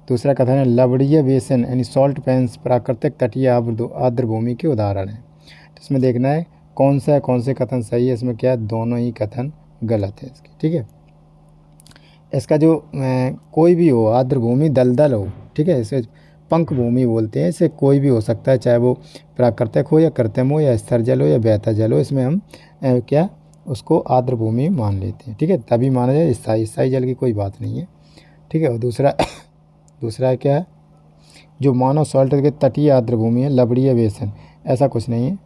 दूसरा कथन है, लवणीय बेसिन यानी सॉल्ट पेन्स प्राकृतिक तटीय आर्द्र भूमि के उदाहरण है। तो इसमें देखना है कौन से कथन सही है। इसमें क्या है, दोनों ही कथन गलत है इसके। ठीक है, इसका जो कोई भी हो, आर्द्र भूमि दलदल हो, ठीक है, इसे पंख भूमि बोलते हैं। इसे कोई भी हो सकता है, चाहे वो प्राकृतिक हो या कृत्रिम हो या स्थिर जल हो या बहता जल हो, इसमें हम क्या उसको आर्द्र भूमि मान लेते हैं। ठीक है, तभी माना जाए, स्थायी जल की कोई बात नहीं है। ठीक है, और दूसरा क्या है, जो मानव सॉल्ट के तटीय आर्द्र भूमि है, लवणीय बेसिन, ऐसा कुछ नहीं है।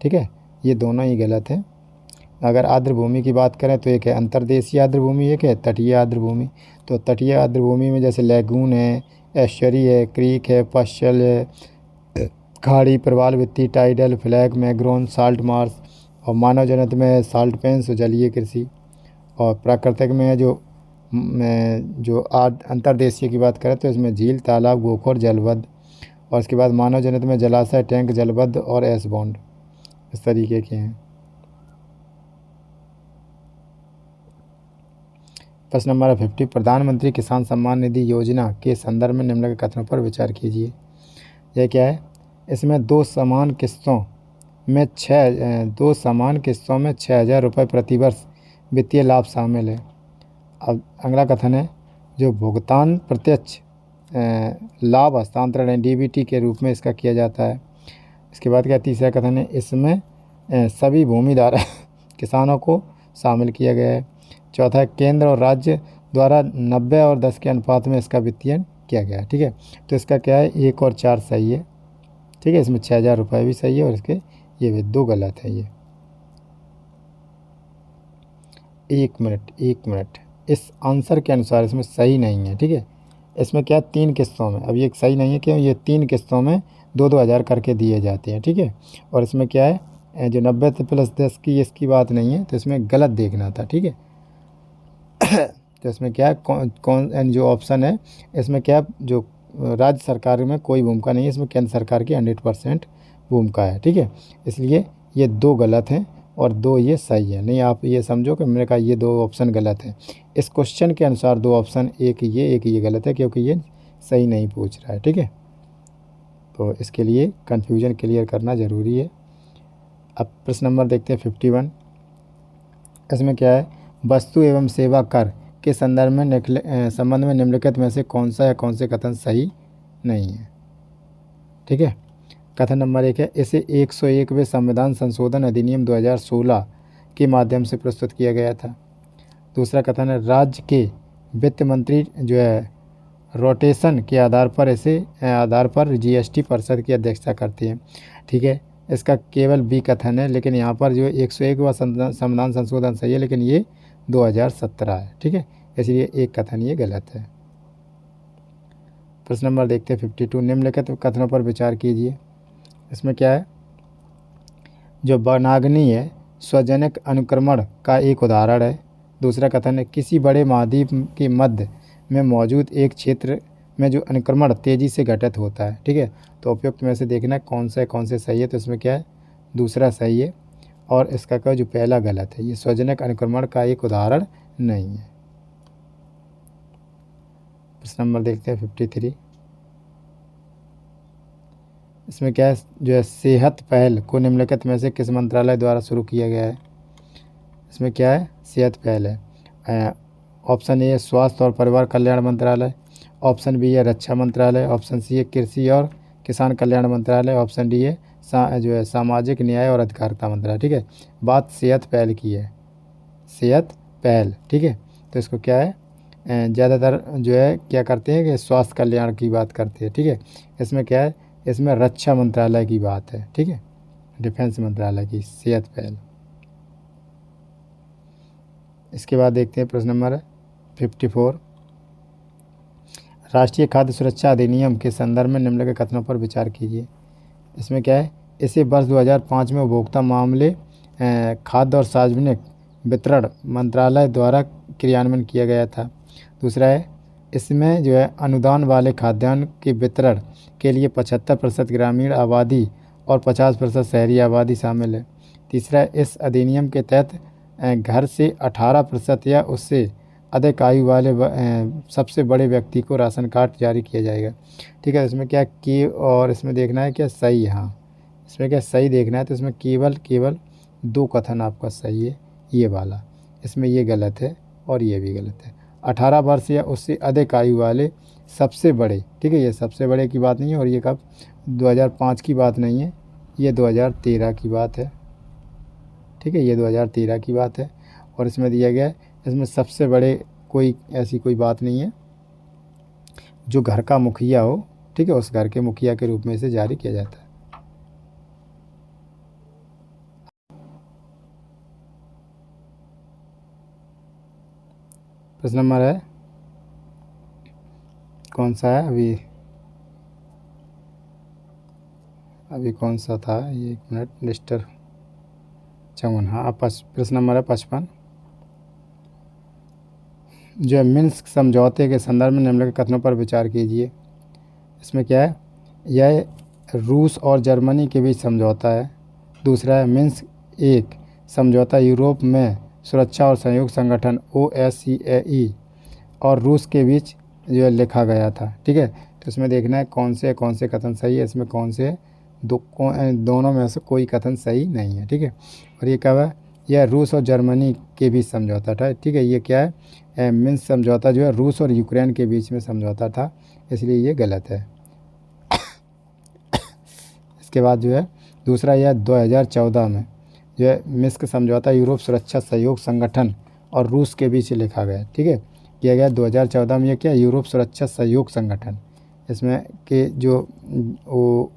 ठीक है, ये दोनों ही गलत हैं। अगर आर्द्र भूमि की बात करें तो एक है अंतर्देशीय आर्द्र भूमि, एक है तटीय आर्द्र भूमि। तो तटीय आर्द्र भूमि में जैसे लैगून है, एस्चुरी है, क्रीक है, पश्चल है, खाड़ी, प्रवाल भित्ति, टाइडल, फ्लैग, मैग्रोन, साल्ट मार्श, और मानव जनित में साल्ट पेन्स, जलीय कृषि। और प्राकृतिक में है जो अंतर्देशीय की बात करें तो इसमें झील, तालाब, गोखर, जलबद्ध। और इसके बाद मानव जनित में जलाशय, टैंक, जलबद्ध और एस बॉन्ड, इस तरीके के हैं। प्रश्न नंबर 50, प्रधानमंत्री किसान सम्मान निधि योजना के संदर्भ में निम्नलिखित कथनों पर विचार कीजिए। यह क्या है, इसमें दो समान किस्तों में 6,000 रुपये प्रतिवर्ष वित्तीय लाभ शामिल है। अब अगला कथन है, जो भुगतान प्रत्यक्ष लाभ हस्तांतरण DBT के रूप में इसका किया जाता है। इसके बाद क्या, तीसरा कथन है, इसमें सभी भूमिधारक किसानों को शामिल किया गया है। चौथा है, केंद्र और राज्य द्वारा 90 और 10 के अनुपात में इसका वित्तीयन किया गया है। ठीक है, तो इसका क्या है, 1 और 4 सही है। ठीक है, इसमें 6,000 रुपये भी सही है और इसके ये भी 2 गलत है। ये एक मिनट, इस आंसर के अनुसार इसमें सही नहीं है। ठीक है, इसमें क्या 3 किस्तों में, अब ये सही नहीं है क्यों, ये 3 किस्तों में 2-2 हज़ार करके दिए जाते हैं। ठीक है, और इसमें क्या है, जो 90 + 10 की इसकी बात नहीं है, तो इसमें गलत देखना था। ठीक है, तो इसमें क्या है, कौन जो ऑप्शन है, इसमें क्या, जो राज्य सरकार में कोई भूमिका नहीं है, इसमें केंद्र सरकार की 100% भूमिका है। ठीक है, इसलिए ये 2 गलत हैं और 2 ये सही है। नहीं, आप ये समझो कि मैंने कहा ये 2 ऑप्शन गलत हैं। इस क्वेश्चन के अनुसार 2 ऑप्शन, एक ये गलत है, क्योंकि ये सही नहीं पूछ रहा है। ठीक है, तो इसके लिए कन्फ्यूजन क्लियर करना ज़रूरी है। अब प्रश्न नंबर देखते हैं 51, इसमें क्या है, वस्तु एवं सेवा कर के संदर्भ में निम्नलिखित में से कौन से कथन सही नहीं है। ठीक है, कथन नंबर 1 है, इसे 101वें संविधान संशोधन अधिनियम 2016 के माध्यम से प्रस्तुत किया गया था। दूसरा कथन है, राज्य के वित्त मंत्री जो है रोटेशन के आधार पर GST परिषद की अध्यक्षता करती है। ठीक है, इसका केवल बी कथन है, लेकिन यहाँ पर जो 101वां संविधान संशोधन सही है, लेकिन ये 2017 है। ठीक है, इसलिए एक कथन ये गलत है। प्रश्न नंबर देखते हैं 52, निम्नलिखित कथनों पर विचार कीजिए। इसमें क्या है, जो वनाग्नि है स्वजनिक अनुक्रमण का एक उदाहरण है। दूसरा कथन है, किसी बड़े महाद्वीप के मध्य में मौजूद एक क्षेत्र में जो अनुक्रमण तेज़ी से घटित होता है। ठीक है, तो उपयुक्त में से देखना कौन से सही है। तो इसमें क्या है, दूसरा सही है और इसका क्या, जो पहला गलत है। ये स्वजनिक अनुक्रमण का एक उदाहरण नहीं है। प्रश्न नंबर देखते हैं 53, इसमें क्या है, जो है सेहत पहल को निम्नलिखित में से किस मंत्रालय द्वारा शुरू किया गया है। इसमें क्या है, सेहत पहल है। ऑप्शन ए है स्वास्थ्य और परिवार कल्याण मंत्रालय, ऑप्शन बी है रक्षा मंत्रालय, ऑप्शन सी है कृषि और किसान कल्याण मंत्रालय, ऑप्शन डी है जो है सामाजिक न्याय और अधिकारिता मंत्रालय। ठीक है, बात सेहत पहल की है, सेहत पहल। ठीक है, तो इसको क्या है, ज़्यादातर जो है क्या करते हैं कि स्वास्थ्य कल्याण की बात करते हैं। ठीक है, इसमें क्या है, इसमें रक्षा मंत्रालय की बात है। ठीक है, डिफेंस मंत्रालय की सेहत पहल। इसके बाद देखते हैं प्रश्न नंबर 54, राष्ट्रीय खाद्य सुरक्षा अधिनियम के संदर्भ में निम्नलिखित कथनों पर विचार कीजिए। इसमें क्या है, इसे वर्ष 2005 में उपभोक्ता मामले, खाद्य और सार्वजनिक वितरण मंत्रालय द्वारा क्रियान्वयन किया गया था। दूसरा है, इसमें जो है अनुदान वाले खाद्यान्न के वितरण के लिए 75% ग्रामीण आबादी और 50% शहरी आबादी शामिल है। तीसरा है, इस अधिनियम के तहत घर से 18% या उससे अधिक आयु वाले सबसे बड़े व्यक्ति को राशन कार्ड जारी किया जाएगा। ठीक है, इसमें क्या कि और इसमें देखना है क्या सही है। हाँ, इसमें क्या सही देखना है, तो इसमें केवल 2 कथन आपका सही है, ये वाला। इसमें ये गलत है और ये भी गलत है। 18 वर्ष या उससे अधिक आयु वाले सबसे बड़े, ठीक है, ये सबसे बड़े की बात नहीं है और ये कब 2005 की बात नहीं है, ये 2013 की बात है। ठीक है, ये 2013 की बात है और इसमें दिया गया है, इसमें सबसे बड़े कोई ऐसी कोई बात नहीं है, जो घर का मुखिया हो, ठीक है, उस घर के मुखिया के रूप में इसे जारी किया जाता है। प्रश्न नंबर है कौन सा है, अभी कौन सा था ये, 1 मिनट, मिस्टर चौवन। हाँ, प्रश्न नंबर है 55, जो है मिन्स्क समझौते के संदर्भ में निम्नलिखित कथनों पर विचार कीजिए। इसमें क्या है, यह रूस और जर्मनी के बीच समझौता है। दूसरा है, मिन्स्क एक समझौता यूरोप में सुरक्षा और सहयोग संगठन OSCE और रूस के बीच जो है लिखा गया था। ठीक है, तो इसमें देखना है कौन से कथन सही है, इसमें कौन से दोनों में से कोई कथन सही नहीं है। ठीक है, और ये कब है, यह रूस और जर्मनी के बीच समझौता था। ठीक है, ये क्या है, मिन्स्क समझौता जो है रूस और यूक्रेन के बीच में समझौता था, इसलिए ये गलत है। इसके बाद जो है दूसरा, यह 2014 में जो है मिन्स्क समझौता यूरोप सुरक्षा सहयोग संगठन और रूस के बीच लिखा गया। ठीक है, किया गया 2014 में। ये क्या, यूरोप सुरक्षा सहयोग संगठन, इसमें के जो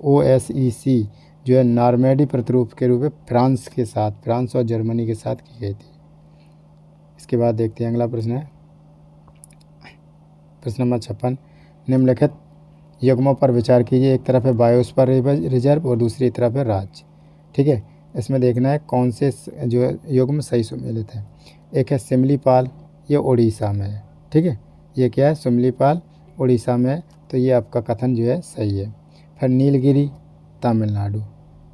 OSCE जो है नॉर्मेडी प्रतिरूप के रूप में फ्रांस और जर्मनी के साथ की गई थी। इसके बाद देखते हैं अगला प्रश्न है प्रश्न नंबर 56, निम्नलिखित युग्मों पर विचार कीजिए। एक तरफ है बायोस्फीयर रिजर्व और दूसरी तरफ है राज्य। ठीक है, इसमें देखना है कौन से जो युग्म सही सुमेलित है। एक है सिमलीपाल, ये उड़ीसा में है। ठीक है, ये क्या है, सिमलीपाल उड़ीसा में है, तो ये आपका कथन जो है सही है। फिर नीलगिरी तमिलनाडु।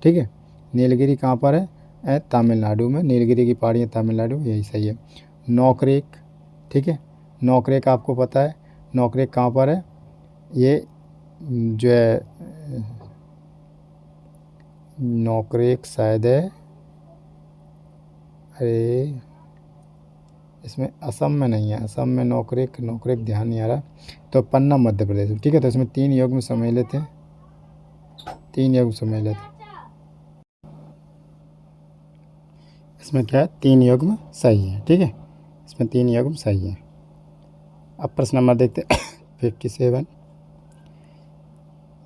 ठीक है, नीलगिरी कहाँ पर है, तमिलनाडु में, नीलगिरी की पहाड़ियाँ तमिलनाडु, यही सही है। नौकरेक, ठीक है, नौकरेक आपको पता है, नौकरेक कहाँ पर है, ये जो है नौकरेक शायद है, अरे इसमें असम में नहीं है, असम में नौकरेक ध्यान नहीं आ रहा, तो पन्ना मध्य प्रदेश में। ठीक है, तो इसमें 3 युग्म सम्मिलित हैं, 3 युग्म सम्मिलित। इसमें क्या है, 3 युग्म सही है। ठीक है, इसमें 3 युग्म सही है। अब प्रश्न नंबर देखते 57,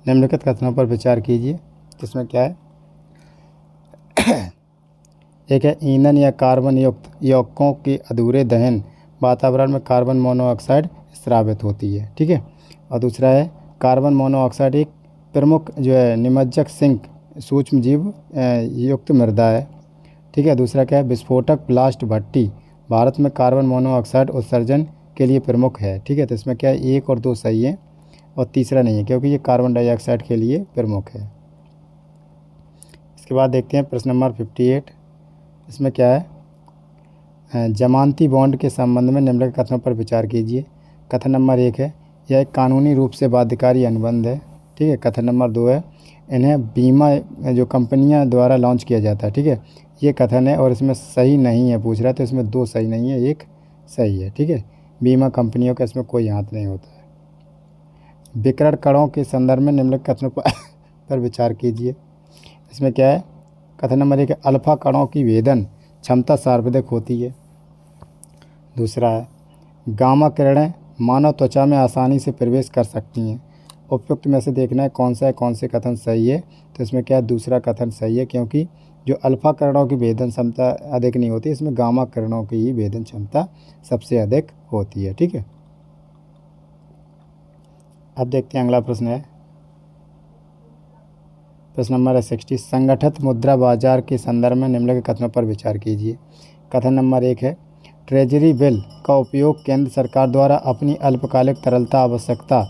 निम्नलिखित कथनों पर विचार कीजिए। इसमें क्या है, एक है, ईंधन या कार्बन युक्त यौगिकों के अधूरे दहन वातावरण में कार्बन मोनोऑक्साइड स्रावित होती है। ठीक है, और दूसरा है, कार्बन मोनोऑक्साइड एक प्रमुख जो है निमज्जक सिंक सूक्ष्म जीव युक्त मृदा है। ठीक है, दूसरा क्या है, विस्फोटक ब्लास्ट भट्टी भारत में कार्बन मोनोऑक्साइड उत्सर्जन के लिए प्रमुख है। ठीक है, तो इसमें क्या है, 1 और 2 सही है और तीसरा नहीं है, क्योंकि ये कार्बन डाइऑक्साइड के लिए प्रमुख है। इसके बाद देखते हैं प्रश्न नंबर 58, इसमें क्या है, जमानती बॉन्ड के संबंध में निम्नलिखित कथनों पर विचार कीजिए। कथन नंबर 1 है, यह एक कानूनी रूप से बाध्यकारी अनुबंध है। ठीक है, कथन नंबर 2 है, इन्हें बीमा जो कंपनियां द्वारा लॉन्च किया जाता है। ठीक है, ये कथन है और इसमें सही नहीं है पूछ रहा है, तो इसमें 2 सही नहीं है, 1 सही है। ठीक है, बीमा कंपनियों का इसमें कोई हाथ नहीं होता है। विकिरण कणों के संदर्भ में निम्नलिखित कथनों पर विचार कीजिए। इसमें क्या है, कथन नंबर 1 है अल्फा कणों की भेदन क्षमता सर्वाधिक होती है। दूसरा है गामा किरणें मानव त्वचा में आसानी से प्रवेश कर सकती हैं। उपयुक्त में से देखना है कौन से कथन सही है। तो इसमें क्या है, दूसरा कथन सही है, क्योंकि जो अल्फा किरणों की भेदन क्षमता अधिक नहीं होती, इसमें गामा किरणों की ही भेदन क्षमता सबसे अधिक होती है। ठीक है, अब देखते हैं अगला प्रश्न है, प्रश्न नंबर है 60। संगठित मुद्रा बाजार के संदर्भ में निम्नलिखित कथनों पर विचार कीजिए। कथन नंबर 1 है ट्रेजरी बिल का उपयोग केंद्र सरकार द्वारा अपनी अल्पकालिक तरलता आवश्यकता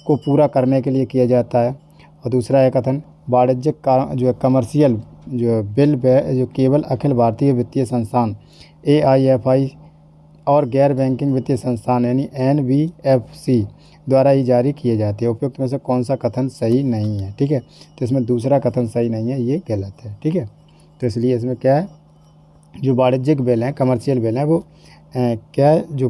को पूरा करने के लिए किया जाता है। और दूसरा है कथन वाणिज्यिक जो कमर्शियल जो बिल जो केवल अखिल भारतीय वित्तीय संस्थान AIFI और गैर बैंकिंग वित्तीय संस्थान यानी NBFC द्वारा ही जारी किए जाते हैं। उपयुक्त में से कौन सा कथन सही नहीं है। ठीक है, तो इसमें दूसरा कथन सही नहीं है, ये गलत है। ठीक है, तो इसलिए इसमें क्या है, जो वाणिज्यिक बिल हैं, कमर्शियल बिल हैं, वो क्या है, जो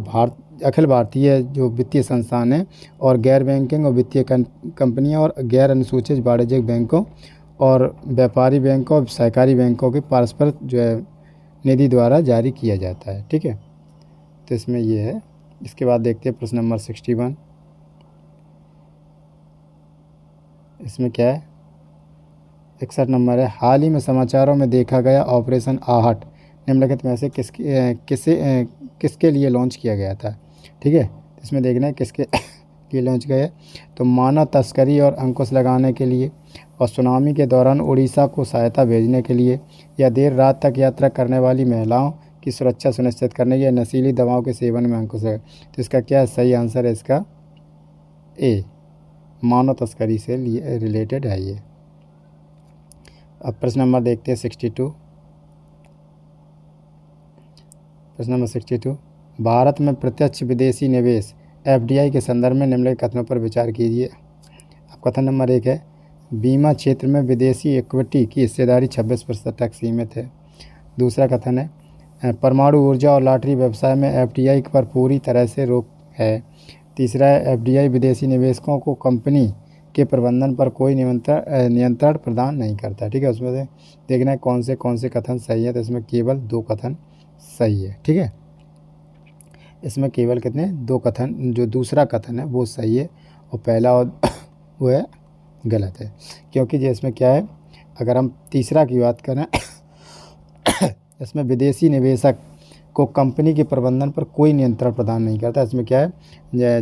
अखिल भारतीय जो वित्तीय संस्थान है और गैर बैंकिंग और वित्तीय कंपनियां और गैर अनुसूचित वाणिज्यिक बैंकों और व्यापारी बैंकों और सहकारी बैंकों के परस्पर जो है निधि द्वारा जारी किया जाता है। ठीक है, तो इसमें ये है। इसके बाद देखते हैं प्रश्न नंबर 61। इसमें क्या है, 61 नंबर है हाल ही में समाचारों में देखा गया ऑपरेशन आहट निम्नलिखित में से किसके लिए लॉन्च किया गया था। ठीक है, इसमें देखना है किसके लिए लॉन्च किया है। तो मानव तस्करी और अंकुश लगाने के लिए, और सुनामी के दौरान उड़ीसा को सहायता भेजने के लिए, या देर रात तक यात्रा करने वाली महिलाओं की सुरक्षा सुनिश्चित करने या नशीली दवाओं के सेवन में अंकुश है। तो इसका क्या सही आंसर है, इसका ए, मानव तस्करी से रिलेटेड है ये। अब प्रश्न नंबर देखते हैं 62। प्रश्न नंबर 62 भारत में प्रत्यक्ष विदेशी निवेश FDI के संदर्भ में निम्नलिखित कथनों पर विचार कीजिए। अब कथन नंबर 1 है बीमा क्षेत्र में विदेशी इक्विटी की हिस्सेदारी 26% तक सीमित है। दूसरा कथन है परमाणु ऊर्जा और लॉटरी व्यवसाय में FDI पर पूरी तरह से रोक है। तीसरा है FDI विदेशी निवेशकों को कंपनी के प्रबंधन पर कोई नियंत्रण प्रदान नहीं करता। ठीक है, उसमें से देखना है कौन से कथन सही है। तो इसमें केवल 2 कथन सही है। ठीक है, इसमें केवल कितने 2 कथन, जो दूसरा कथन है वो सही है और पहला और वो है गलत है। क्योंकि जो इसमें क्या है, अगर हम तीसरा की बात करें इसमें विदेशी निवेशक को कंपनी के प्रबंधन पर कोई नियंत्रण प्रदान नहीं करता। इसमें क्या है,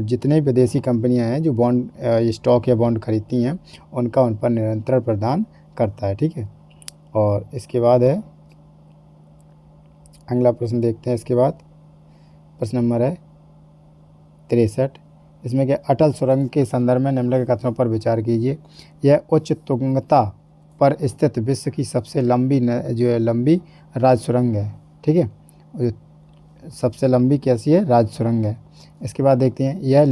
जितने विदेशी कंपनियां हैं जो बॉन्ड स्टॉक या बॉन्ड खरीदती हैं उनका उन पर नियंत्रण प्रदान करता है। ठीक है, और इसके बाद है अगला प्रश्न देखते हैं। इसके बाद प्रश्न नंबर है 63। इसमें क्या अटल सुरंग के संदर्भ में निम्नलिखित कथनों पर विचार कीजिए। यह उच्च तुंगता पर स्थित विश्व की सबसे लंबी राज सुरंग है। ठीक है, सबसे लंबी कैसी है, राज सुरंग है। इसके बाद देखते हैं यह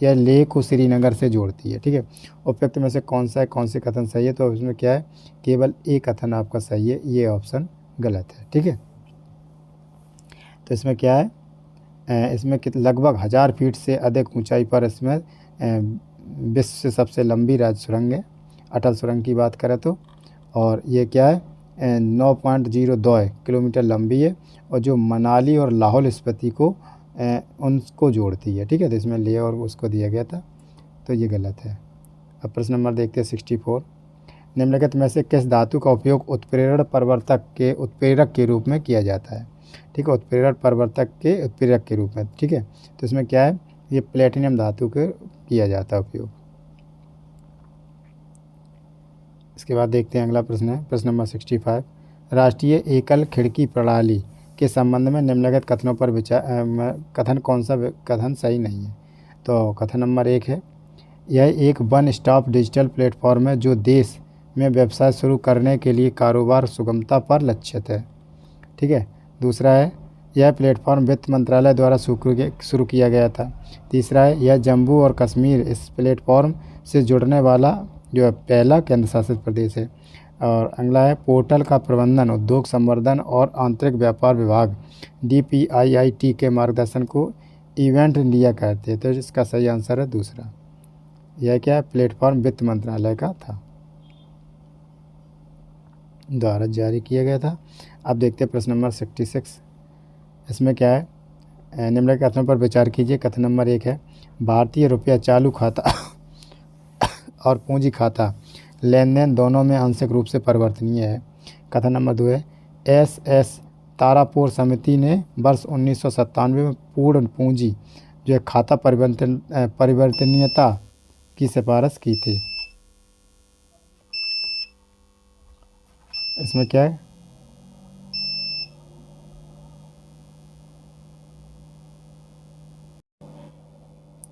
यह लेह को श्रीनगर से जोड़ती है। ठीक है, उपयुक्त में से कौन से कथन सही है। तो इसमें क्या है, केवल एक कथन आपका सही है, ये ऑप्शन गलत है। ठीक है, तो इसमें क्या है, इसमें लगभग 1000 फीट से अधिक ऊंचाई पर इसमें विश्व से सबसे लंबी राज सुरंग है, अटल सुरंग की बात करें तो। और ये क्या है, 9.02 किलोमीटर लंबी है और जो मनाली और लाहौल स्पीति को उनको जोड़ती है। ठीक है, तो इसमें ले और उसको दिया गया था, तो ये गलत है। अब प्रश्न नंबर देखते हैं 64। निम्नलिखित में से किस धातु का उपयोग उत्प्रेरक के रूप में किया जाता है। ठीक है, उत्प्रेरक के रूप में। ठीक है, तो इसमें क्या है, ये प्लेटिनम धातु के किया जाता है उपयोग। इसके बाद देखते हैं अगला प्रश्न है, प्रश्न नंबर 65। राष्ट्रीय एकल खिड़की प्रणाली के संबंध में निम्नलिखित कथनों पर कथन सही नहीं है। तो कथन नंबर 1 है यह एक वन स्टॉप डिजिटल प्लेटफॉर्म है जो देश में व्यवसाय शुरू करने के लिए कारोबार सुगमता पर लक्षित है। ठीक है, दूसरा है यह प्लेटफॉर्म वित्त मंत्रालय द्वारा शुरू किया गया था। तीसरा है यह जम्मू और कश्मीर इस प्लेटफॉर्म से जुड़ने वाला जो है पहला केंद्र शासित प्रदेश है। और अगला है पोर्टल का प्रबंधन उद्योग संवर्धन और आंतरिक व्यापार विभाग DPIIT के मार्गदर्शन को इवेंट इंडिया कहते हैं। तो इसका सही आंसर है दूसरा, यह क्या है, प्लेटफॉर्म वित्त मंत्रालय का था। द्वारा जारी किया गया था। अब देखते हैं प्रश्न नंबर 66। इसमें क्या है, निम्नलिखित कथनों पर विचार कीजिए। कथन नंबर 1 है भारतीय रुपया चालू खाता और पूंजी खाता लेन देन दोनों में आंशिक रूप से परिवर्तनीय है। कथन नंबर 2 है एस तारापुर समिति ने वर्ष 1997 में पूर्ण पूंजी जो है खाता परिवर्तनीयता की सिफारिश की थी। इसमें क्या है,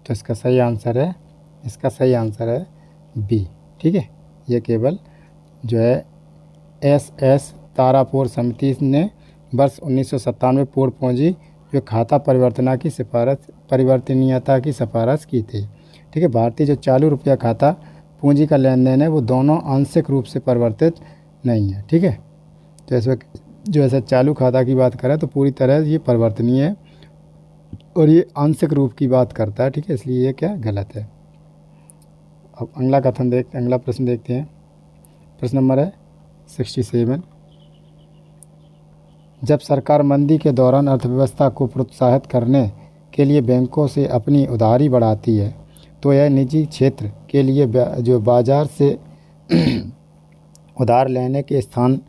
तो इसका सही आंसर है बी। ठीक है, ये केवल जो है एस तारापुर समिति ने वर्ष 1997 पूर्ण पूंजी जो खाता परिवर्तनीयता की सिफारिश की थी। ठीक है, भारतीय जो चालू रुपया खाता पूंजी का लेन देन है वो दोनों आंशिक रूप से परिवर्तित नहीं है। ठीक है, तो इसमें जो ऐसा चालू खाता की बात करें तो पूरी तरह ये परिवर्तनीय है और ये आंशिक रूप की बात करता है। ठीक है, इसलिए ये क्या गलत है। अब अगला प्रश्न देखते हैं। प्रश्न नंबर है 67। जब सरकार मंदी के दौरान अर्थव्यवस्था को प्रोत्साहित करने के लिए बैंकों से अपनी उधारी बढ़ाती है तो यह निजी क्षेत्र के लिए जो बाजार से उधार लेने के स्थान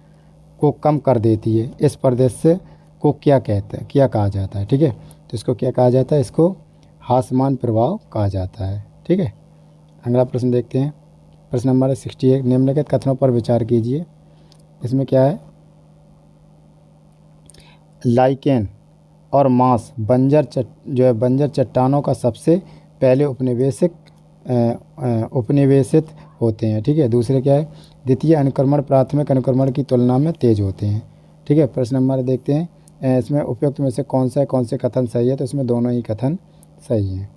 को कम कर देती है। इस परिदृश्य को क्या कहा जाता है। ठीक है, तो इसको क्या कहा जाता है, इसको हासमान प्रभाव कहा जाता है। ठीक है, अगला प्रश्न देखते हैं। प्रश्न नंबर 68। निम्नलिखित कथनों पर विचार कीजिए। इसमें क्या है, लाइकेन और मांस बंजर चट्टानों का सबसे पहले उपनिवेशित होते हैं। ठीक है, दूसरे क्या है, द्वितीय अनुक्रमण प्राथमिक अनुक्रमण की तुलना में तेज होते हैं। ठीक है, प्रश्न नंबर देखते हैं। इसमें उपयुक्त में से कौन से कथन सही है, तो इसमें दोनों ही कथन सही हैं।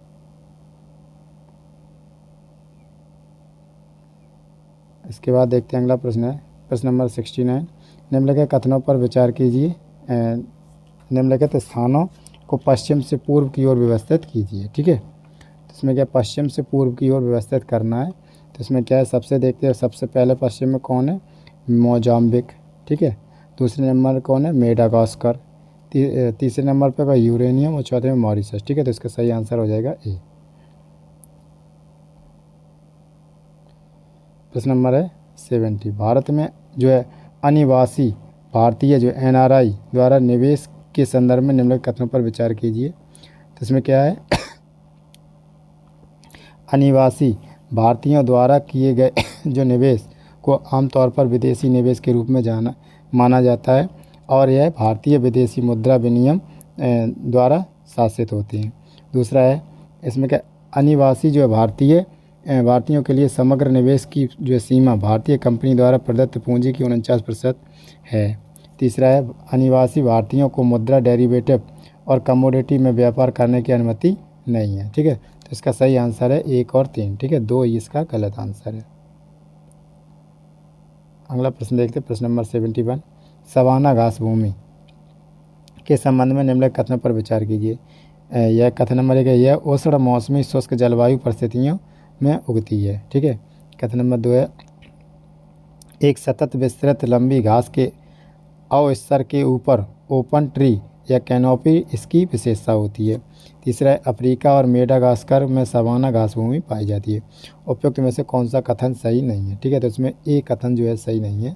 इसके बाद देखते हैं अगला प्रश्न है प्रश्न नंबर 69। निम्नलिखित कथनों पर विचार कीजिए। निम्नलिखित स्थानों को पश्चिम से पूर्व की ओर व्यवस्थित कीजिए। ठीक है, तो इसमें क्या पश्चिम से पूर्व की ओर व्यवस्थित करना है, तो इसमें क्या है, सबसे पहले पश्चिम में कौन है, मोजाम्बिक। ठीक है, दूसरे नंबर कौन है, मेडागास्कर। तीसरे नंबर पर यूरेनियम और चौथे में मॉरिशस। ठीक है, तो इसका सही आंसर हो जाएगा ए। प्रश्न नंबर है 70। भारत में जो है अनिवासी भारतीय जो NRI द्वारा निवेश के संदर्भ में निम्नलिखित कथनों पर विचार कीजिए। तो इसमें क्या है, अनिवासी भारतीयों द्वारा किए गए जो निवेश को आमतौर पर विदेशी निवेश के रूप में माना जाता है और यह भारतीय विदेशी मुद्रा विनिमय द्वारा शासित होते हैं। दूसरा है, इसमें क्या, अनिवासी जो है भारतीयों के लिए समग्र निवेश की जो सीमा भारतीय कंपनी द्वारा प्रदत्त पूंजी की 49% है। तीसरा है, अनिवासी भारतीयों को मुद्रा डेरिवेटिव और कमोडिटी में व्यापार करने की अनुमति नहीं है। ठीक है, तो इसका सही आंसर है 1 और 3। ठीक है, 2 इसका गलत आंसर है। अगला प्रश्न देखते हैं, प्रश्न नंबर 71। सवाना घास भूमि के संबंध में निम्नलिखित कथनों पर विचार कीजिए। यह कथन नंबर 1 है, यह उष्ण मौसमी शुष्क जलवायु परिस्थितियों में उगती है। ठीक है, कथन नंबर 2 है, एक सतत विस्तृत लंबी घास के अवस्तर के ऊपर ओपन ट्री या कैनोपी इसकी विशेषता होती है। तीसरा है, अफ्रीका और मेडागास्कर में सवाना घास भूमि पाई जाती है। उपयुक्त में से कौन सा कथन सही नहीं है। ठीक है, तो इसमें एक कथन जो है सही नहीं है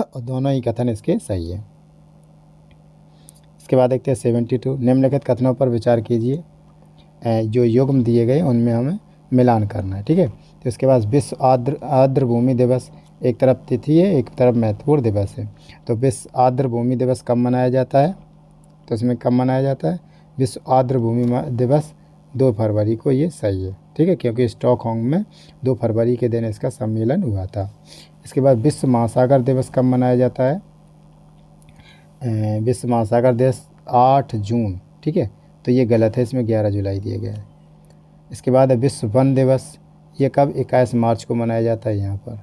और दोनों ही कथन इसके सही है। इसके बाद देखते हैं 72। निम्नलिखित कथनों पर विचार कीजिए। जो युग्म दिए गए उनमें हमें मिलान करना है। ठीक है, तो इसके बाद विश्व आर्द्र भूमि दिवस एक तरफ तिथि है, एक तरफ महत्वपूर्ण दिवस है। तो विश्व आर्द्र भूमि दिवस कब मनाया जाता है, तो इसमें कब मनाया जाता है, विश्व आर्द्र भूमि दिवस 2 फरवरी को, ये सही है। ठीक है, क्योंकि स्टॉकहोम में 2 फरवरी के दिन इसका सम्मेलन हुआ था। इसके बाद विश्व महासागर दिवस कब मनाया जाता है, विश्व महासागर दिवस 8 जून। ठीक है, तो ये गलत है, इसमें 11 जुलाई दिया गया है। इसके बाद है विश्व वन दिवस, ये कब 21 मार्च को मनाया जाता है यहाँ पर।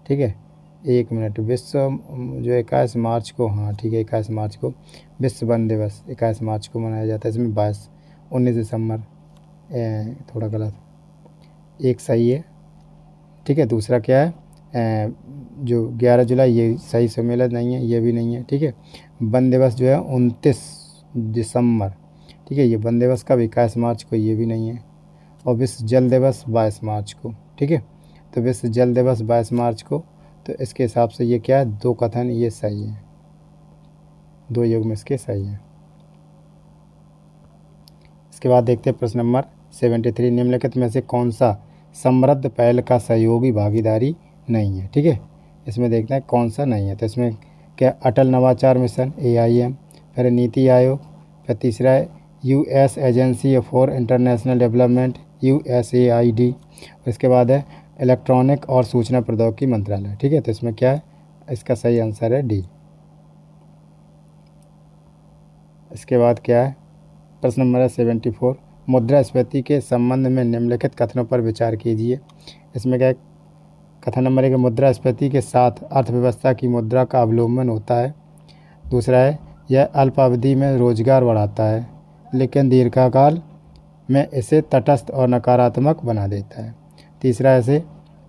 ठीक है, 1 मिनट, विश्व जो 21 मार्च को, हाँ ठीक है, 21 मार्च को विश्व वन दिवस 21 मार्च को मनाया जाता है। इसमें 19 दिसंबर थोड़ा गलत, एक सही है। ठीक है, दूसरा क्या है, जो 11 जुलाई ये सही सम्मेलन नहीं है, ये भी नहीं है। ठीक है, वन दिवस जो है 29 दिसंबर। ठीक है, ये वन दिवस कब, 21 मार्च को, ये भी नहीं है। और विश्व जल दिवस 22 मार्च को। ठीक है, तो विश्व जल दिवस 22 मार्च को, तो इसके हिसाब से ये क्या है, 2 कथन ये सही है, 2 युग्म इसके सही है। इसके बाद देखते हैं प्रश्न नंबर 73, निम्नलिखित में से कौन सा समृद्ध पहल का सहयोगी भागीदारी नहीं है। ठीक है, इसमें देखना है कौन सा नहीं है। तो इसमें क्या, अटल नवाचार मिशन AIM, फिर नीति आयोग, फिर तीसरा है US agency for international development USAID, और इसके बाद है इलेक्ट्रॉनिक और सूचना प्रौद्योगिकी मंत्रालय। ठीक है, तो इसमें क्या है, इसका सही आंसर है डी। इसके बाद क्या है, प्रश्न नंबर है 74, मुद्रास्फीति के संबंध में निम्नलिखित कथनों पर विचार कीजिए। इसमें क्या है, कथन नंबर 1, मुद्रास्फीति के साथ अर्थव्यवस्था की मुद्रा का अवलंबन होता है। दूसरा है, यह अल्पावधि में रोजगार बढ़ाता है लेकिन दीर्घकाल में इसे तटस्थ और नकारात्मक बना देता है। तीसरा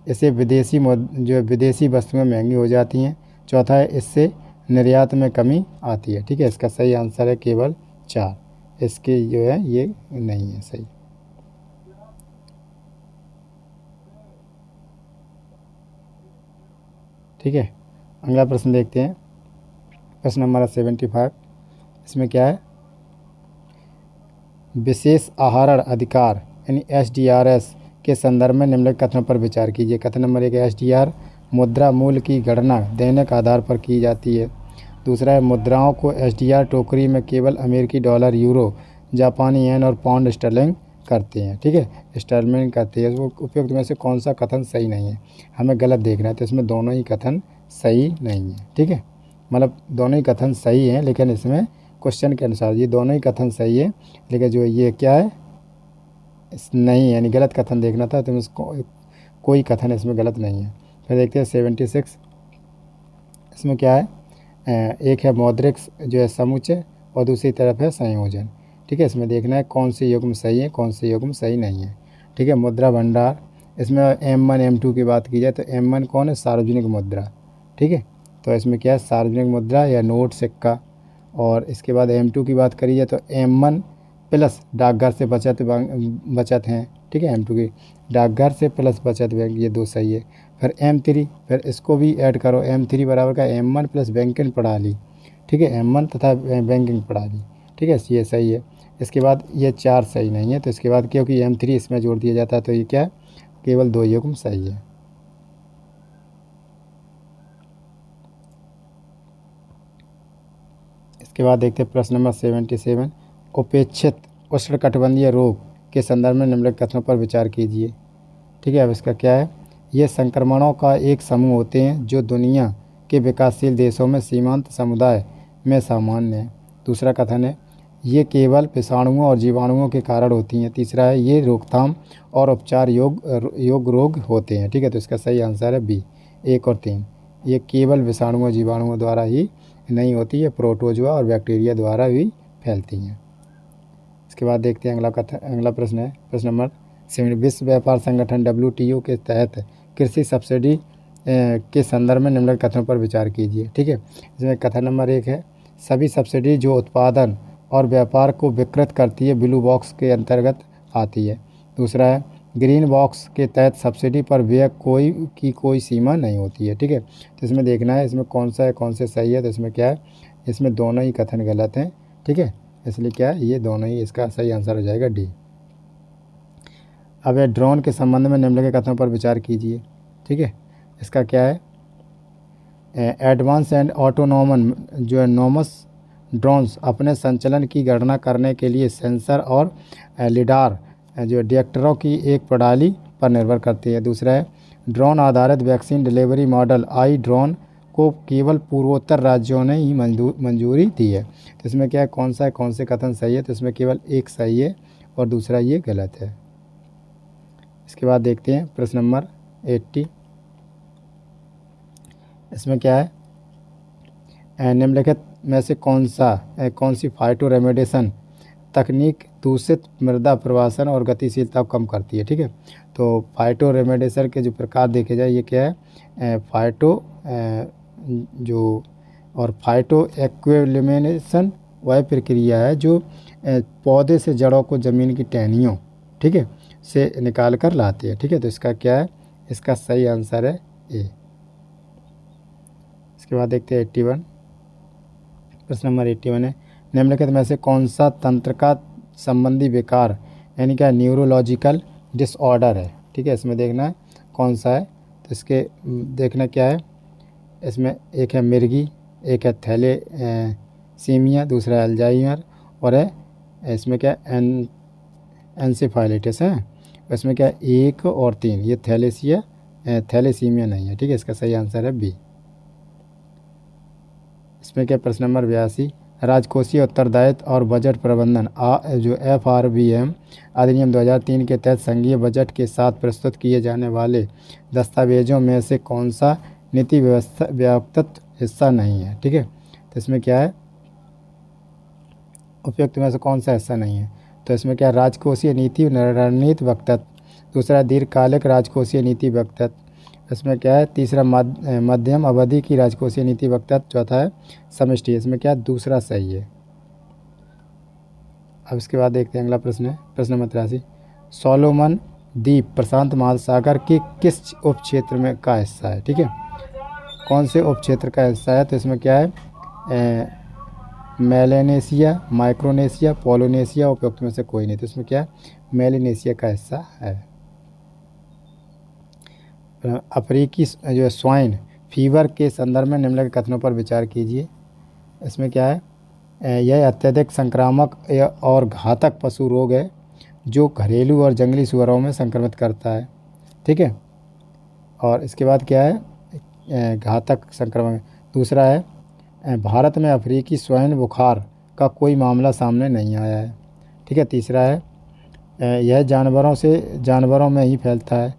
इसे विदेशी वस्तुएं महंगी हो जाती हैं। चौथा है, इससे निर्यात में कमी आती है। ठीक है, इसका सही आंसर है केवल 4, इसके जो है ये नहीं है सही। ठीक है, अगला प्रश्न देखते हैं, प्रश्न नंबर 75। इसमें क्या है, विशेष आहरण अधिकार यानी SDRS के संदर्भ में निम्नलिखित कथनों पर विचार कीजिए। कथन नंबर 1, SDR मुद्रा मूल्य की गणना दैनिक आधार पर की जाती है। दूसरा है, मुद्राओं को SDR टोकरी में केवल अमेरिकी डॉलर, यूरो, जापानी येन और पाउंड स्टर्लिंग करते हैं। ठीक है, स्टर्लिंग करते हैं। वो उपयुक्त में से कौन सा कथन सही नहीं है, हमें गलत देखना है। तो इसमें दोनों ही कथन सही नहीं है। ठीक है, मतलब दोनों ही कथन सही हैं, लेकिन इसमें क्वेश्चन के अनुसार ये दोनों ही कथन सही है, लेकिन जो ये क्या है, नहीं, यानी गलत कथन देखना था। तो इसको कोई कथन इसमें गलत नहीं है। फिर देखते हैं 76, इसमें क्या है, एक है मौद्रिक जो है समुच्चय और दूसरी तरफ है संयोजन। ठीक है, इसमें देखना है कौन सी युग्म सही है, कौन सी युग्म सही नहीं है। ठीक है, मुद्रा भंडार, इसमें M1 M2 की बात की जाए तो M1 कौन है, सार्वजनिक मुद्रा। ठीक है, तो इसमें क्या है, सार्वजनिक मुद्रा या नोट, सिक्का। और इसके बाद M2 की बात करी जाए तो M1 प्लस डाकघर से बचत हैं। ठीक है, M2 की डाकघर से प्लस बचत बैंक, ये 2 सही है। फिर M3, फिर इसको भी ऐड करो, M3 बराबर का M1 प्लस बैंकिंग प्रणाली। ठीक है, M1 तथा बैंकिंग प्रणाली। ठीक है, ये सही है। इसके बाद ये 4 सही नहीं है। तो इसके बाद क्योंकि M3 इसमें जोड़ दिया जाता है तो ये क्या है, केवल 2 युग्म सही है। इसके बाद देखते हैं प्रश्न नंबर 77, उपेक्षित उष्णकटिबंधीय रोग के संदर्भ में निम्नलिखित कथनों पर विचार कीजिए। ठीक है, अब इसका क्या है, ये संक्रमणों का एक समूह होते हैं जो दुनिया के विकासशील देशों में सीमांत समुदाय में सामान्य है। दूसरा कथन है, ये केवल विषाणुओं और जीवाणुओं के कारण होती हैं। तीसरा है, ये रोकथाम और उपचार योग रोग होते हैं। ठीक है, तो इसका सही आंसर है बी, 1 और 3। ये केवल विषाणुओं जीवाणुओं द्वारा ही नहीं होती है, प्रोटोजोआ और बैक्टीरिया द्वारा भी फैलती हैं। इसके बाद देखते हैं अगला प्रश्न है, प्रश्न नंबर 7, विश्व व्यापार संगठन WTO के तहत कृषि सब्सिडी के संदर्भ में निम्नलिखित कथनों पर विचार कीजिए। ठीक है, इसमें कथन नंबर 1 है, सभी सब्सिडी जो उत्पादन और व्यापार को विकृत करती है ब्लू बॉक्स के अंतर्गत आती है। दूसरा है, ग्रीन बॉक्स के तहत सब्सिडी पर व्यय कोई सीमा नहीं होती है। ठीक है, तो इसमें देखना है इसमें कौन सा है, कौन से सही है। तो इसमें क्या है, इसमें दोनों ही कथन गलत हैं। ठीक है, इसलिए क्या है, ये दोनों ही, इसका सही आंसर हो जाएगा डी। अब ड्रोन के संबंध में निम्नलिखित कथनों पर विचार कीजिए। ठीक है, इसका क्या है, एडवांस एंड ऑटोनोमस ड्रोन्स अपने संचलन की गणना करने के लिए सेंसर और लिडार जो डिटेक्टरों की एक प्रणाली पर निर्भर करती है। दूसरा है, ड्रोन आधारित vaccine delivery model I drone को केवल पूर्वोत्तर राज्यों ने ही मंजूरी दी है। तो इसमें क्या है, कौन से कथन सही है। तो इसमें केवल 1 सही है और दूसरा ये गलत है। इसके बाद देखते हैं प्रश्न नंबर 80, इसमें क्या है, निम्नलिखित में से कौन सी फाइटो रेमेडिएशन तकनीक दूषित मृदा प्रवासन और गतिशीलता को कम करती है। ठीक है, तो फाइटो रेमेडिएशन के जो प्रकार देखे जाए, ये क्या है, जो और फाइटो एक्विलिमिनेशन वह प्रक्रिया है जो पौधे से जड़ों को ज़मीन की टहनियों, ठीक है, से निकाल कर लाती है। ठीक है, तो इसका क्या है, इसका सही आंसर है ए। इसके बाद देखते हैं 81, प्रश्न नंबर 81 है, निम्नलिखित में से कौन सा तंत्रिका संबंधी विकार यानी क्या न्यूरोलॉजिकल डिसऑर्डर है। ठीक है, इसमें देखना है कौन सा है, तो इसके देखना क्या है, इसमें एक है मिर्गी, एक है थैलेसीमिया, दूसरा है अल्जाइमर, और है इसमें क्या एन्सेफेलाइटिस है। इसमें क्या है 1 और 3, ये थैलेसीमिया नहीं है। ठीक है, इसका सही आंसर है बी। इसमें क्या प्रश्न नंबर 82, राजकोषीय उत्तरदायित्व और बजट प्रबंधन जो FRBM अधिनियम 2003 के तहत संघीय बजट के साथ प्रस्तुत किए जाने वाले दस्तावेजों में से कौन सा नीति व्याप्त हिस्सा नहीं है। ठीक है, तो इसमें क्या है, उपयुक्त में से कौन सा हिस्सा नहीं है, तो इसमें क्या राजकोषीय नीति रणनीति वक्तत्व, दूसरा दीर्घकालिक राजकोषीय नीति वक्तत्व, इसमें क्या है तीसरा मध्यम अवधि की राजकोषीय नीति वक्तत्व, चौथा है समष्टि। इसमें क्या दूसरा सही है। अब इसके बाद देखते हैं अगला प्रश्न है, प्रश्न नंबर 83, सोलोमन द्वीप प्रशांत महासागर के किस उप क्षेत्र में का हिस्सा है। ठीक है, कौन से उप क्षेत्र का हिस्सा है, तो इसमें क्या है मेलेनेशिया, माइक्रोनेशिया, पोलिनेशिया, उपयुक्त में से कोई नहीं, तो इसमें क्या है मेलेनेशिया का हिस्सा है। अफ्रीकी जो स्वाइन फीवर के संदर्भ में निम्नलिखित कथनों पर विचार कीजिए। इसमें क्या है, यह अत्यधिक संक्रामक और घातक पशु रोग है जो घरेलू और जंगली सुअरों में संक्रमित करता है। ठीक है, और इसके बाद क्या है घातक संक्रमण। दूसरा है भारत में अफ्रीकी स्वाइन बुखार का कोई मामला सामने नहीं आया है। ठीक है, तीसरा है यह जानवरों में ही फैलता है।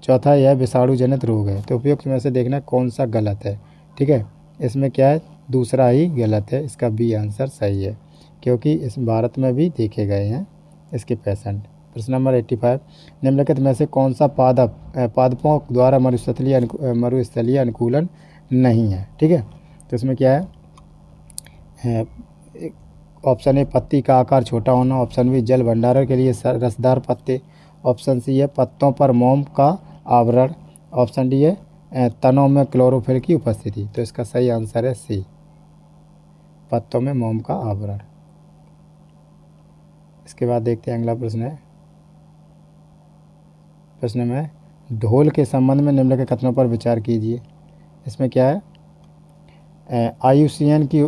चौथा यह विषाणु जनित रोग है। तो उपयुक्त में से देखना कौन सा गलत है। ठीक है, इसमें क्या है दूसरा ही गलत है, इसका बी आंसर सही है क्योंकि इस भारत में भी देखे गए हैं इसके पेशेंट। प्रश्न नंबर 85, निम्नलिखित में से कौन सा पादपों द्वारा मरुस्थलीय अनुकूलन नहीं है। ठीक है, तो इसमें क्या है ऑप्शन ए पत्ती का आकार छोटा होना, ऑप्शन बी जल भंडारण के लिए रसदार पत्ते, ऑप्शन सी है पत्तों पर मोम का आवरण, ऑप्शन डी है तनों में क्लोरोफिल की उपस्थिति। तो इसका सही आंसर है सी, पत्तों में मोम का आवरण। इसके बाद देखते हैं अगला प्रश्न है, प्रश्न में ढोल के संबंध में निम्नलिखित कथनों पर विचार कीजिए। इसमें क्या है आयुष्यन की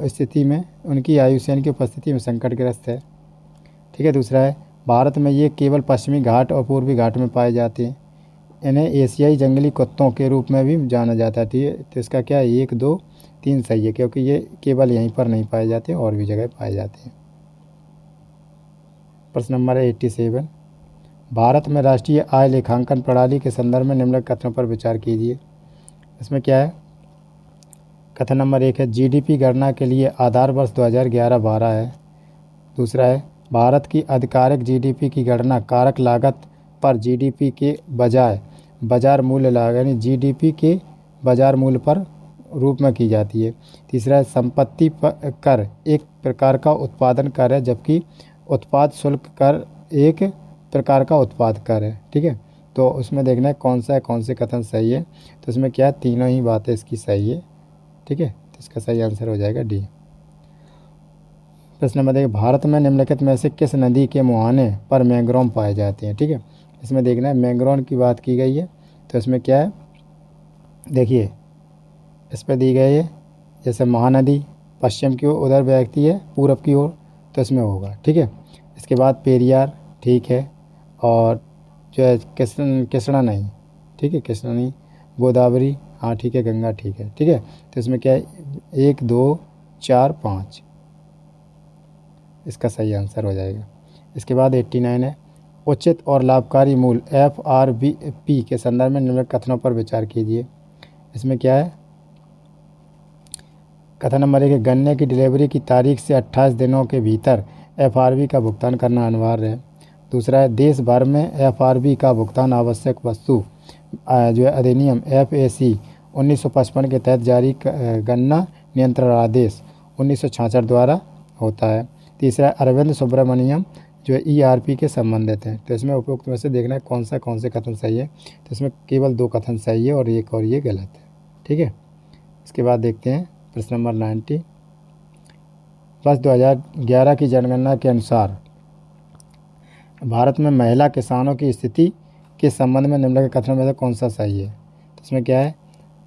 स्थिति में उनकी आयुष्यन की उपस्थिति में संकटग्रस्त है। ठीक है, दूसरा है भारत में ये केवल पश्चिमी घाट और पूर्वी घाट में पाए जाते हैं। इन्हें एशियाई जंगली कुत्तों के रूप में भी जाना जाता है। ठीक है, तो इसका क्या है 1, 2, 3 सही है क्योंकि ये केवल यहीं पर नहीं पाए जाते और भी जगह पाए जाते हैं। प्रश्न नंबर 87, भारत में राष्ट्रीय आय लेखांकन प्रणाली के संदर्भ में निम्नलिखित कथनों पर विचार कीजिए। इसमें क्या है कथन नंबर 1 है जीडीपी गणना के लिए आधार वर्ष 2011-12 है। दूसरा है भारत की आधिकारिक जीडीपी की गणना कारक लागत पर जीडीपी के बजाय बाजार मूल्य लागत यानी जीडीपी के बाजार मूल्य पर रूप में की जाती है। तीसरा है संपत्ति कर एक प्रकार का उत्पादन कर है जबकि उत्पाद शुल्क कर एक प्रकार का उत्पाद कर है। ठीक है, तो उसमें देखना है कौन से कथन सही है। तो इसमें क्या है तीनों ही बातें इसकी सही है। ठीक है, तो इसका सही आंसर हो जाएगा डी। प्रश्न नंबर 1, भारत में निम्नलिखित में से किस नदी के मुहाने पर मैंग्रोव पाए जाते हैं। ठीक है, इसमें देखना है मैंग्रोव की बात की गई है। तो इसमें क्या है देखिए इस पर दी गई है जैसे महानदी पश्चिम की ओर उधर बहती है पूरब की ओर, तो इसमें होगा। ठीक है, इसके बाद पेरियार ठीक है, और जो है कृष्णा नहीं, ठीक है कृष्णा नहीं, गोदावरी हाँ ठीक है, गंगा ठीक है। ठीक है, तो इसमें क्या है 1, 2, 4, 5 इसका सही आंसर हो जाएगा। इसके बाद 89 है उचित और लाभकारी मूल्य FRBP के संदर्भ में निम्नलिखित कथनों पर विचार कीजिए। इसमें क्या है कथन नंबर 1 गन्ने की डिलीवरी की तारीख से 28 दिनों के भीतर FRB का भुगतान करना अनिवार्य है। दूसरा है देश भर में FRB का भुगतान आवश्यक वस्तु जो है अधिनियम FAC 1955 के तहत जारी गन्ना नियंत्रण आदेश 1966 द्वारा होता है। तीसरा अरविंद सुब्रमण्यम जो ERP के संबंधित हैं। तो इसमें उपयुक्त में से देखना है कौन से कथन सही है। तो इसमें केवल 2 कथन सही है और ये गलत है। ठीक है, इसके बाद देखते हैं प्रश्न नंबर 90। वर्ष 2011 की जनगणना के अनुसार भारत में महिला किसानों की स्थिति के संबंध में निम्नलिखित कथनों में से कौन सा सही है। तो इसमें क्या है,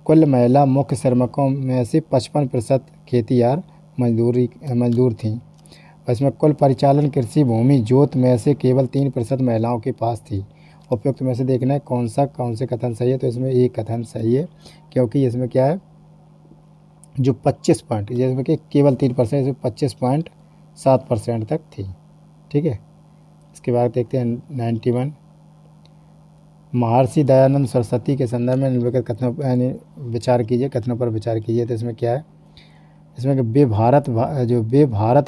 कुल महिला मुख्य श्रमिकों में से 55% खेतीहार मजदूर थीं। इसमें कुल परिचालन कृषि भूमि जोत में से केवल 3% महिलाओं के पास थी। उपयुक्त में से देखना है कौन से कथन सही है। तो इसमें एक कथन सही है, क्योंकि इसमें क्या है जो 25 पॉइंट, जिसमें कि केवल 3%, इसमें 25.7% तक थी। ठीक है, इसके बाद देखते हैं 91। महर्षि दयानंद सरस्वती के संदर्भ में निम्नलिखित कथनों कथनों पर विचार कीजिए। तो इसमें क्या है, इसमें कि वे भारत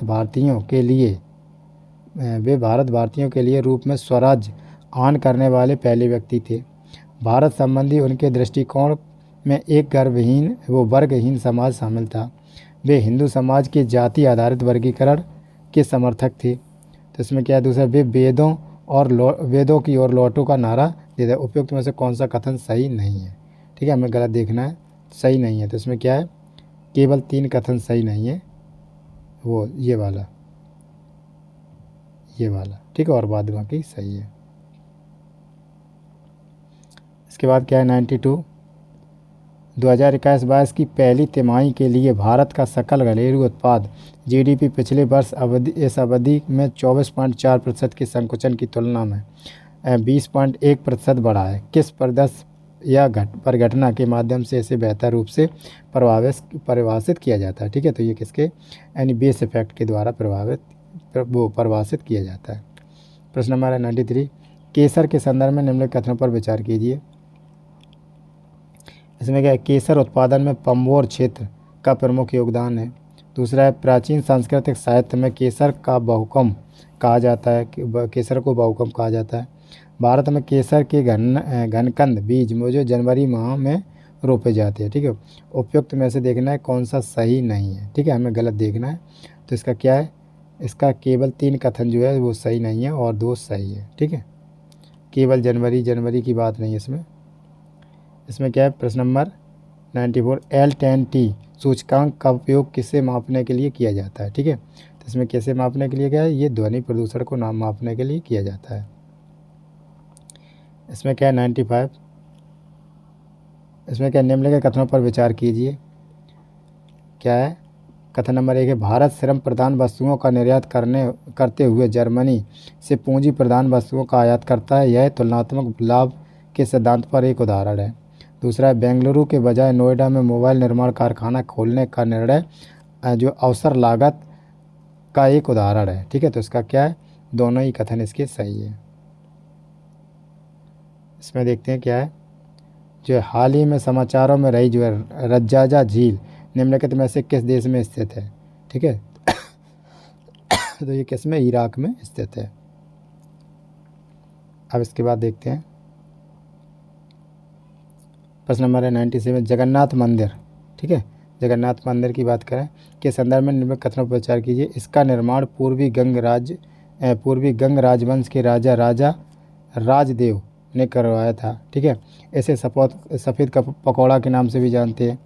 भारतीयों के लिए रूप में स्वराज आन करने वाले पहले व्यक्ति थे। भारत संबंधी उनके दृष्टिकोण में एक वर्गहीन समाज शामिल था। वे हिंदू समाज के जाति आधारित वर्गीकरण के समर्थक थे। तो इसमें क्या है, दूसरा वे वेदों की ओर लौटो का नारा देते। उपयुक्त में से कौन सा कथन सही नहीं है। ठीक है, हमें गलत देखना है, सही नहीं है। तो इसमें क्या है, केवल 3 कथन सही नहीं है, वो ये वाला। ठीक है, और बाद बाकी सही है। इसके बाद क्या है 92। 2021-22 की पहली तिमाही के लिए भारत का सकल घरेलू उत्पाद GDP पिछले वर्ष इस अवधि में 24.4% के संकुचन की तुलना में 20.1% बढ़ा है। किस परिदृश्य या परिघटना के माध्यम से इसे बेहतर रूप से परिभाषित किया जाता है। ठीक है, तो ये किसके यानी बेस इफेक्ट के द्वारा परिभाषित किया जाता है। प्रश्न नंबर है 93। केसर के संदर्भ में निम्नलिखित कथनों पर विचार कीजिए। इसमें क्या है, केसर उत्पादन में पंबोर क्षेत्र का प्रमुख योगदान है। दूसरा है प्राचीन सांस्कृतिक साहित्य में केसर को बहुकम कहा जाता है। भारत में केसर के घनकंद बीज जो जनवरी माह में रोपे जाते हैं। ठीक है, उपयुक्त में से देखना है कौन सा सही नहीं है। ठीक है, हमें गलत देखना है। तो इसका क्या है, इसका केवल 3 कथन जो है वो सही नहीं है और 2 सही है। ठीक है, केवल जनवरी की बात नहीं है इसमें क्या है, प्रश्न नंबर 94। L10T सूचकांक का उपयोग किसे मापने के लिए किया जाता है। ठीक है, तो इसमें कैसे मापने के लिए क्या है, ये ध्वनि प्रदूषण को मापने के लिए किया जाता है। इसमें क्या है 95। इसमें क्या, निम्नलिखित कथनों पर विचार कीजिए। क्या है, कथन नंबर 1 है भारत श्रम प्रधान वस्तुओं का निर्यात करते हुए जर्मनी से पूंजी प्रधान वस्तुओं का आयात करता है। यह तुलनात्मक लाभ के सिद्धांत पर एक उदाहरण है। दूसरा है बेंगलुरु के बजाय नोएडा में मोबाइल निर्माण कारखाना खोलने का निर्णय जो अवसर लागत का एक उदाहरण है। ठीक है, तो इसका क्या है, दोनों ही कथन इसके सही है। इसमें देखते हैं क्या है, जो हाल ही में समाचारों में रही जो है रज्जाजा झील निम्नलिखित में से किस देश में स्थित है। ठीक है तो ये किस में, इराक में स्थित है। अब इसके बाद देखते हैं प्रश्न नंबर है 97 जगन्नाथ मंदिर। ठीक है, जगन्नाथ मंदिर की बात करें के संदर्भ में निम्नलिखित कथनों पर विचार कीजिए। इसका निर्माण पूर्वी गंग राजवंश के राजा राजदेव ने करवाया था। ठीक है, इसे सफ़ेद पकौड़ा के नाम से भी जानते हैं।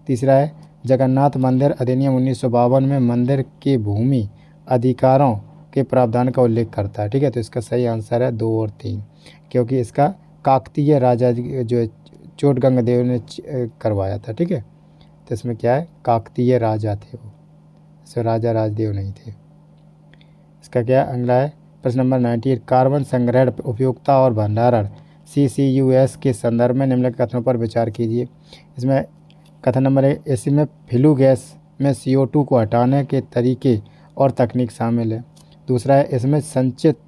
तीसरा है जगन्नाथ मंदिर अधिनियम 1952 में मंदिर के भूमि अधिकारों के प्रावधान का उल्लेख करता है। ठीक है, तो इसका सही आंसर है 2 और 3, क्योंकि इसका काकतीय राजा जो चोटगंगदेव ने करवाया था। ठीक है, तो इसमें क्या है, काकतीय राजा थे वो, इसमें राजा राजदेव नहीं थे। इसका क्या अगला है प्रश्न नंबर 98 कार्बन संग्रहण उपयोगिता और भंडारण CCUS के संदर्भ में निम्नलिखित कथनों पर विचार कीजिए। इसमें कथन नंबर 1 इसमें फ्लू गैस में CO2 को हटाने के तरीके और तकनीक शामिल है। दूसरा है इसमें संचित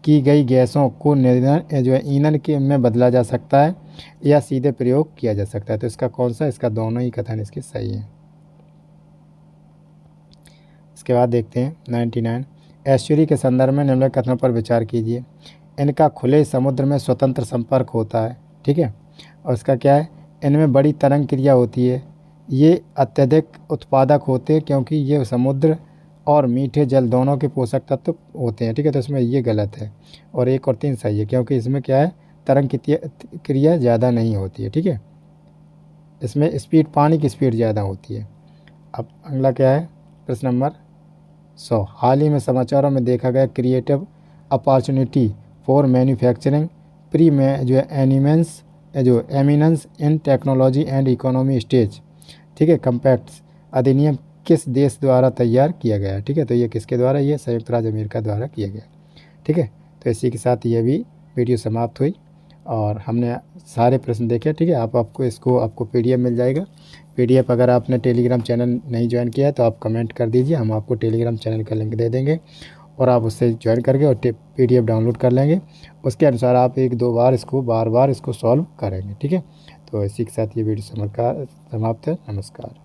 की गई गैसों को ईंधन के में बदला जा सकता है या सीधे प्रयोग किया जा सकता है। तो इसका कौन सा, इसका दोनों ही कथन इसके सही हैं। इसके बाद देखते हैं 99 एस्चुरी के संदर्भ में निम्नलिखित कथनों पर विचार कीजिए। इनका खुले समुद्र में स्वतंत्र संपर्क होता है, ठीक है। और इसका क्या है, इनमें बड़ी तरंग क्रिया होती है। ये अत्यधिक उत्पादक होते हैं क्योंकि ये समुद्र और मीठे जल दोनों के पोषक तत्व होते हैं, ठीक है। तो इसमें ये गलत है और 1 और 3 सही है, क्योंकि इसमें क्या है, तरंग क्रिया ज़्यादा नहीं होती है, ठीक है। इसमें स्पीड, पानी की स्पीड ज़्यादा होती है। अब अगला क्या है, प्रश्न नंबर 100। हाल ही में समाचारों में देखा गया creative opportunity for manufacturing pre में जो है eminence in technology and economy stage, ठीक है, कम्पैक्ट्स अधिनियम किस देश द्वारा तैयार किया गया है, ठीक है। तो ये किसके द्वारा, ये संयुक्त राज्य अमेरिका द्वारा किया गया, ठीक है। तो इसी के साथ ये भी वीडियो समाप्त हुई और हमने सारे प्रश्न देखे, ठीक है। आपको PDF मिल जाएगा। PDF अगर आपने टेलीग्राम चैनल नहीं ज्वाइन किया है तो आप कमेंट कर दीजिए, हम आपको टेलीग्राम चैनल का लिंक दे देंगे और आप उससे ज्वाइन करके और PDF डाउनलोड कर लेंगे। उसके अनुसार आप 1-2 बार इसको बार बार इसको सॉल्व करेंगे, ठीक है। तो इसी के साथ ये वीडियो समाप्त है। नमस्कार।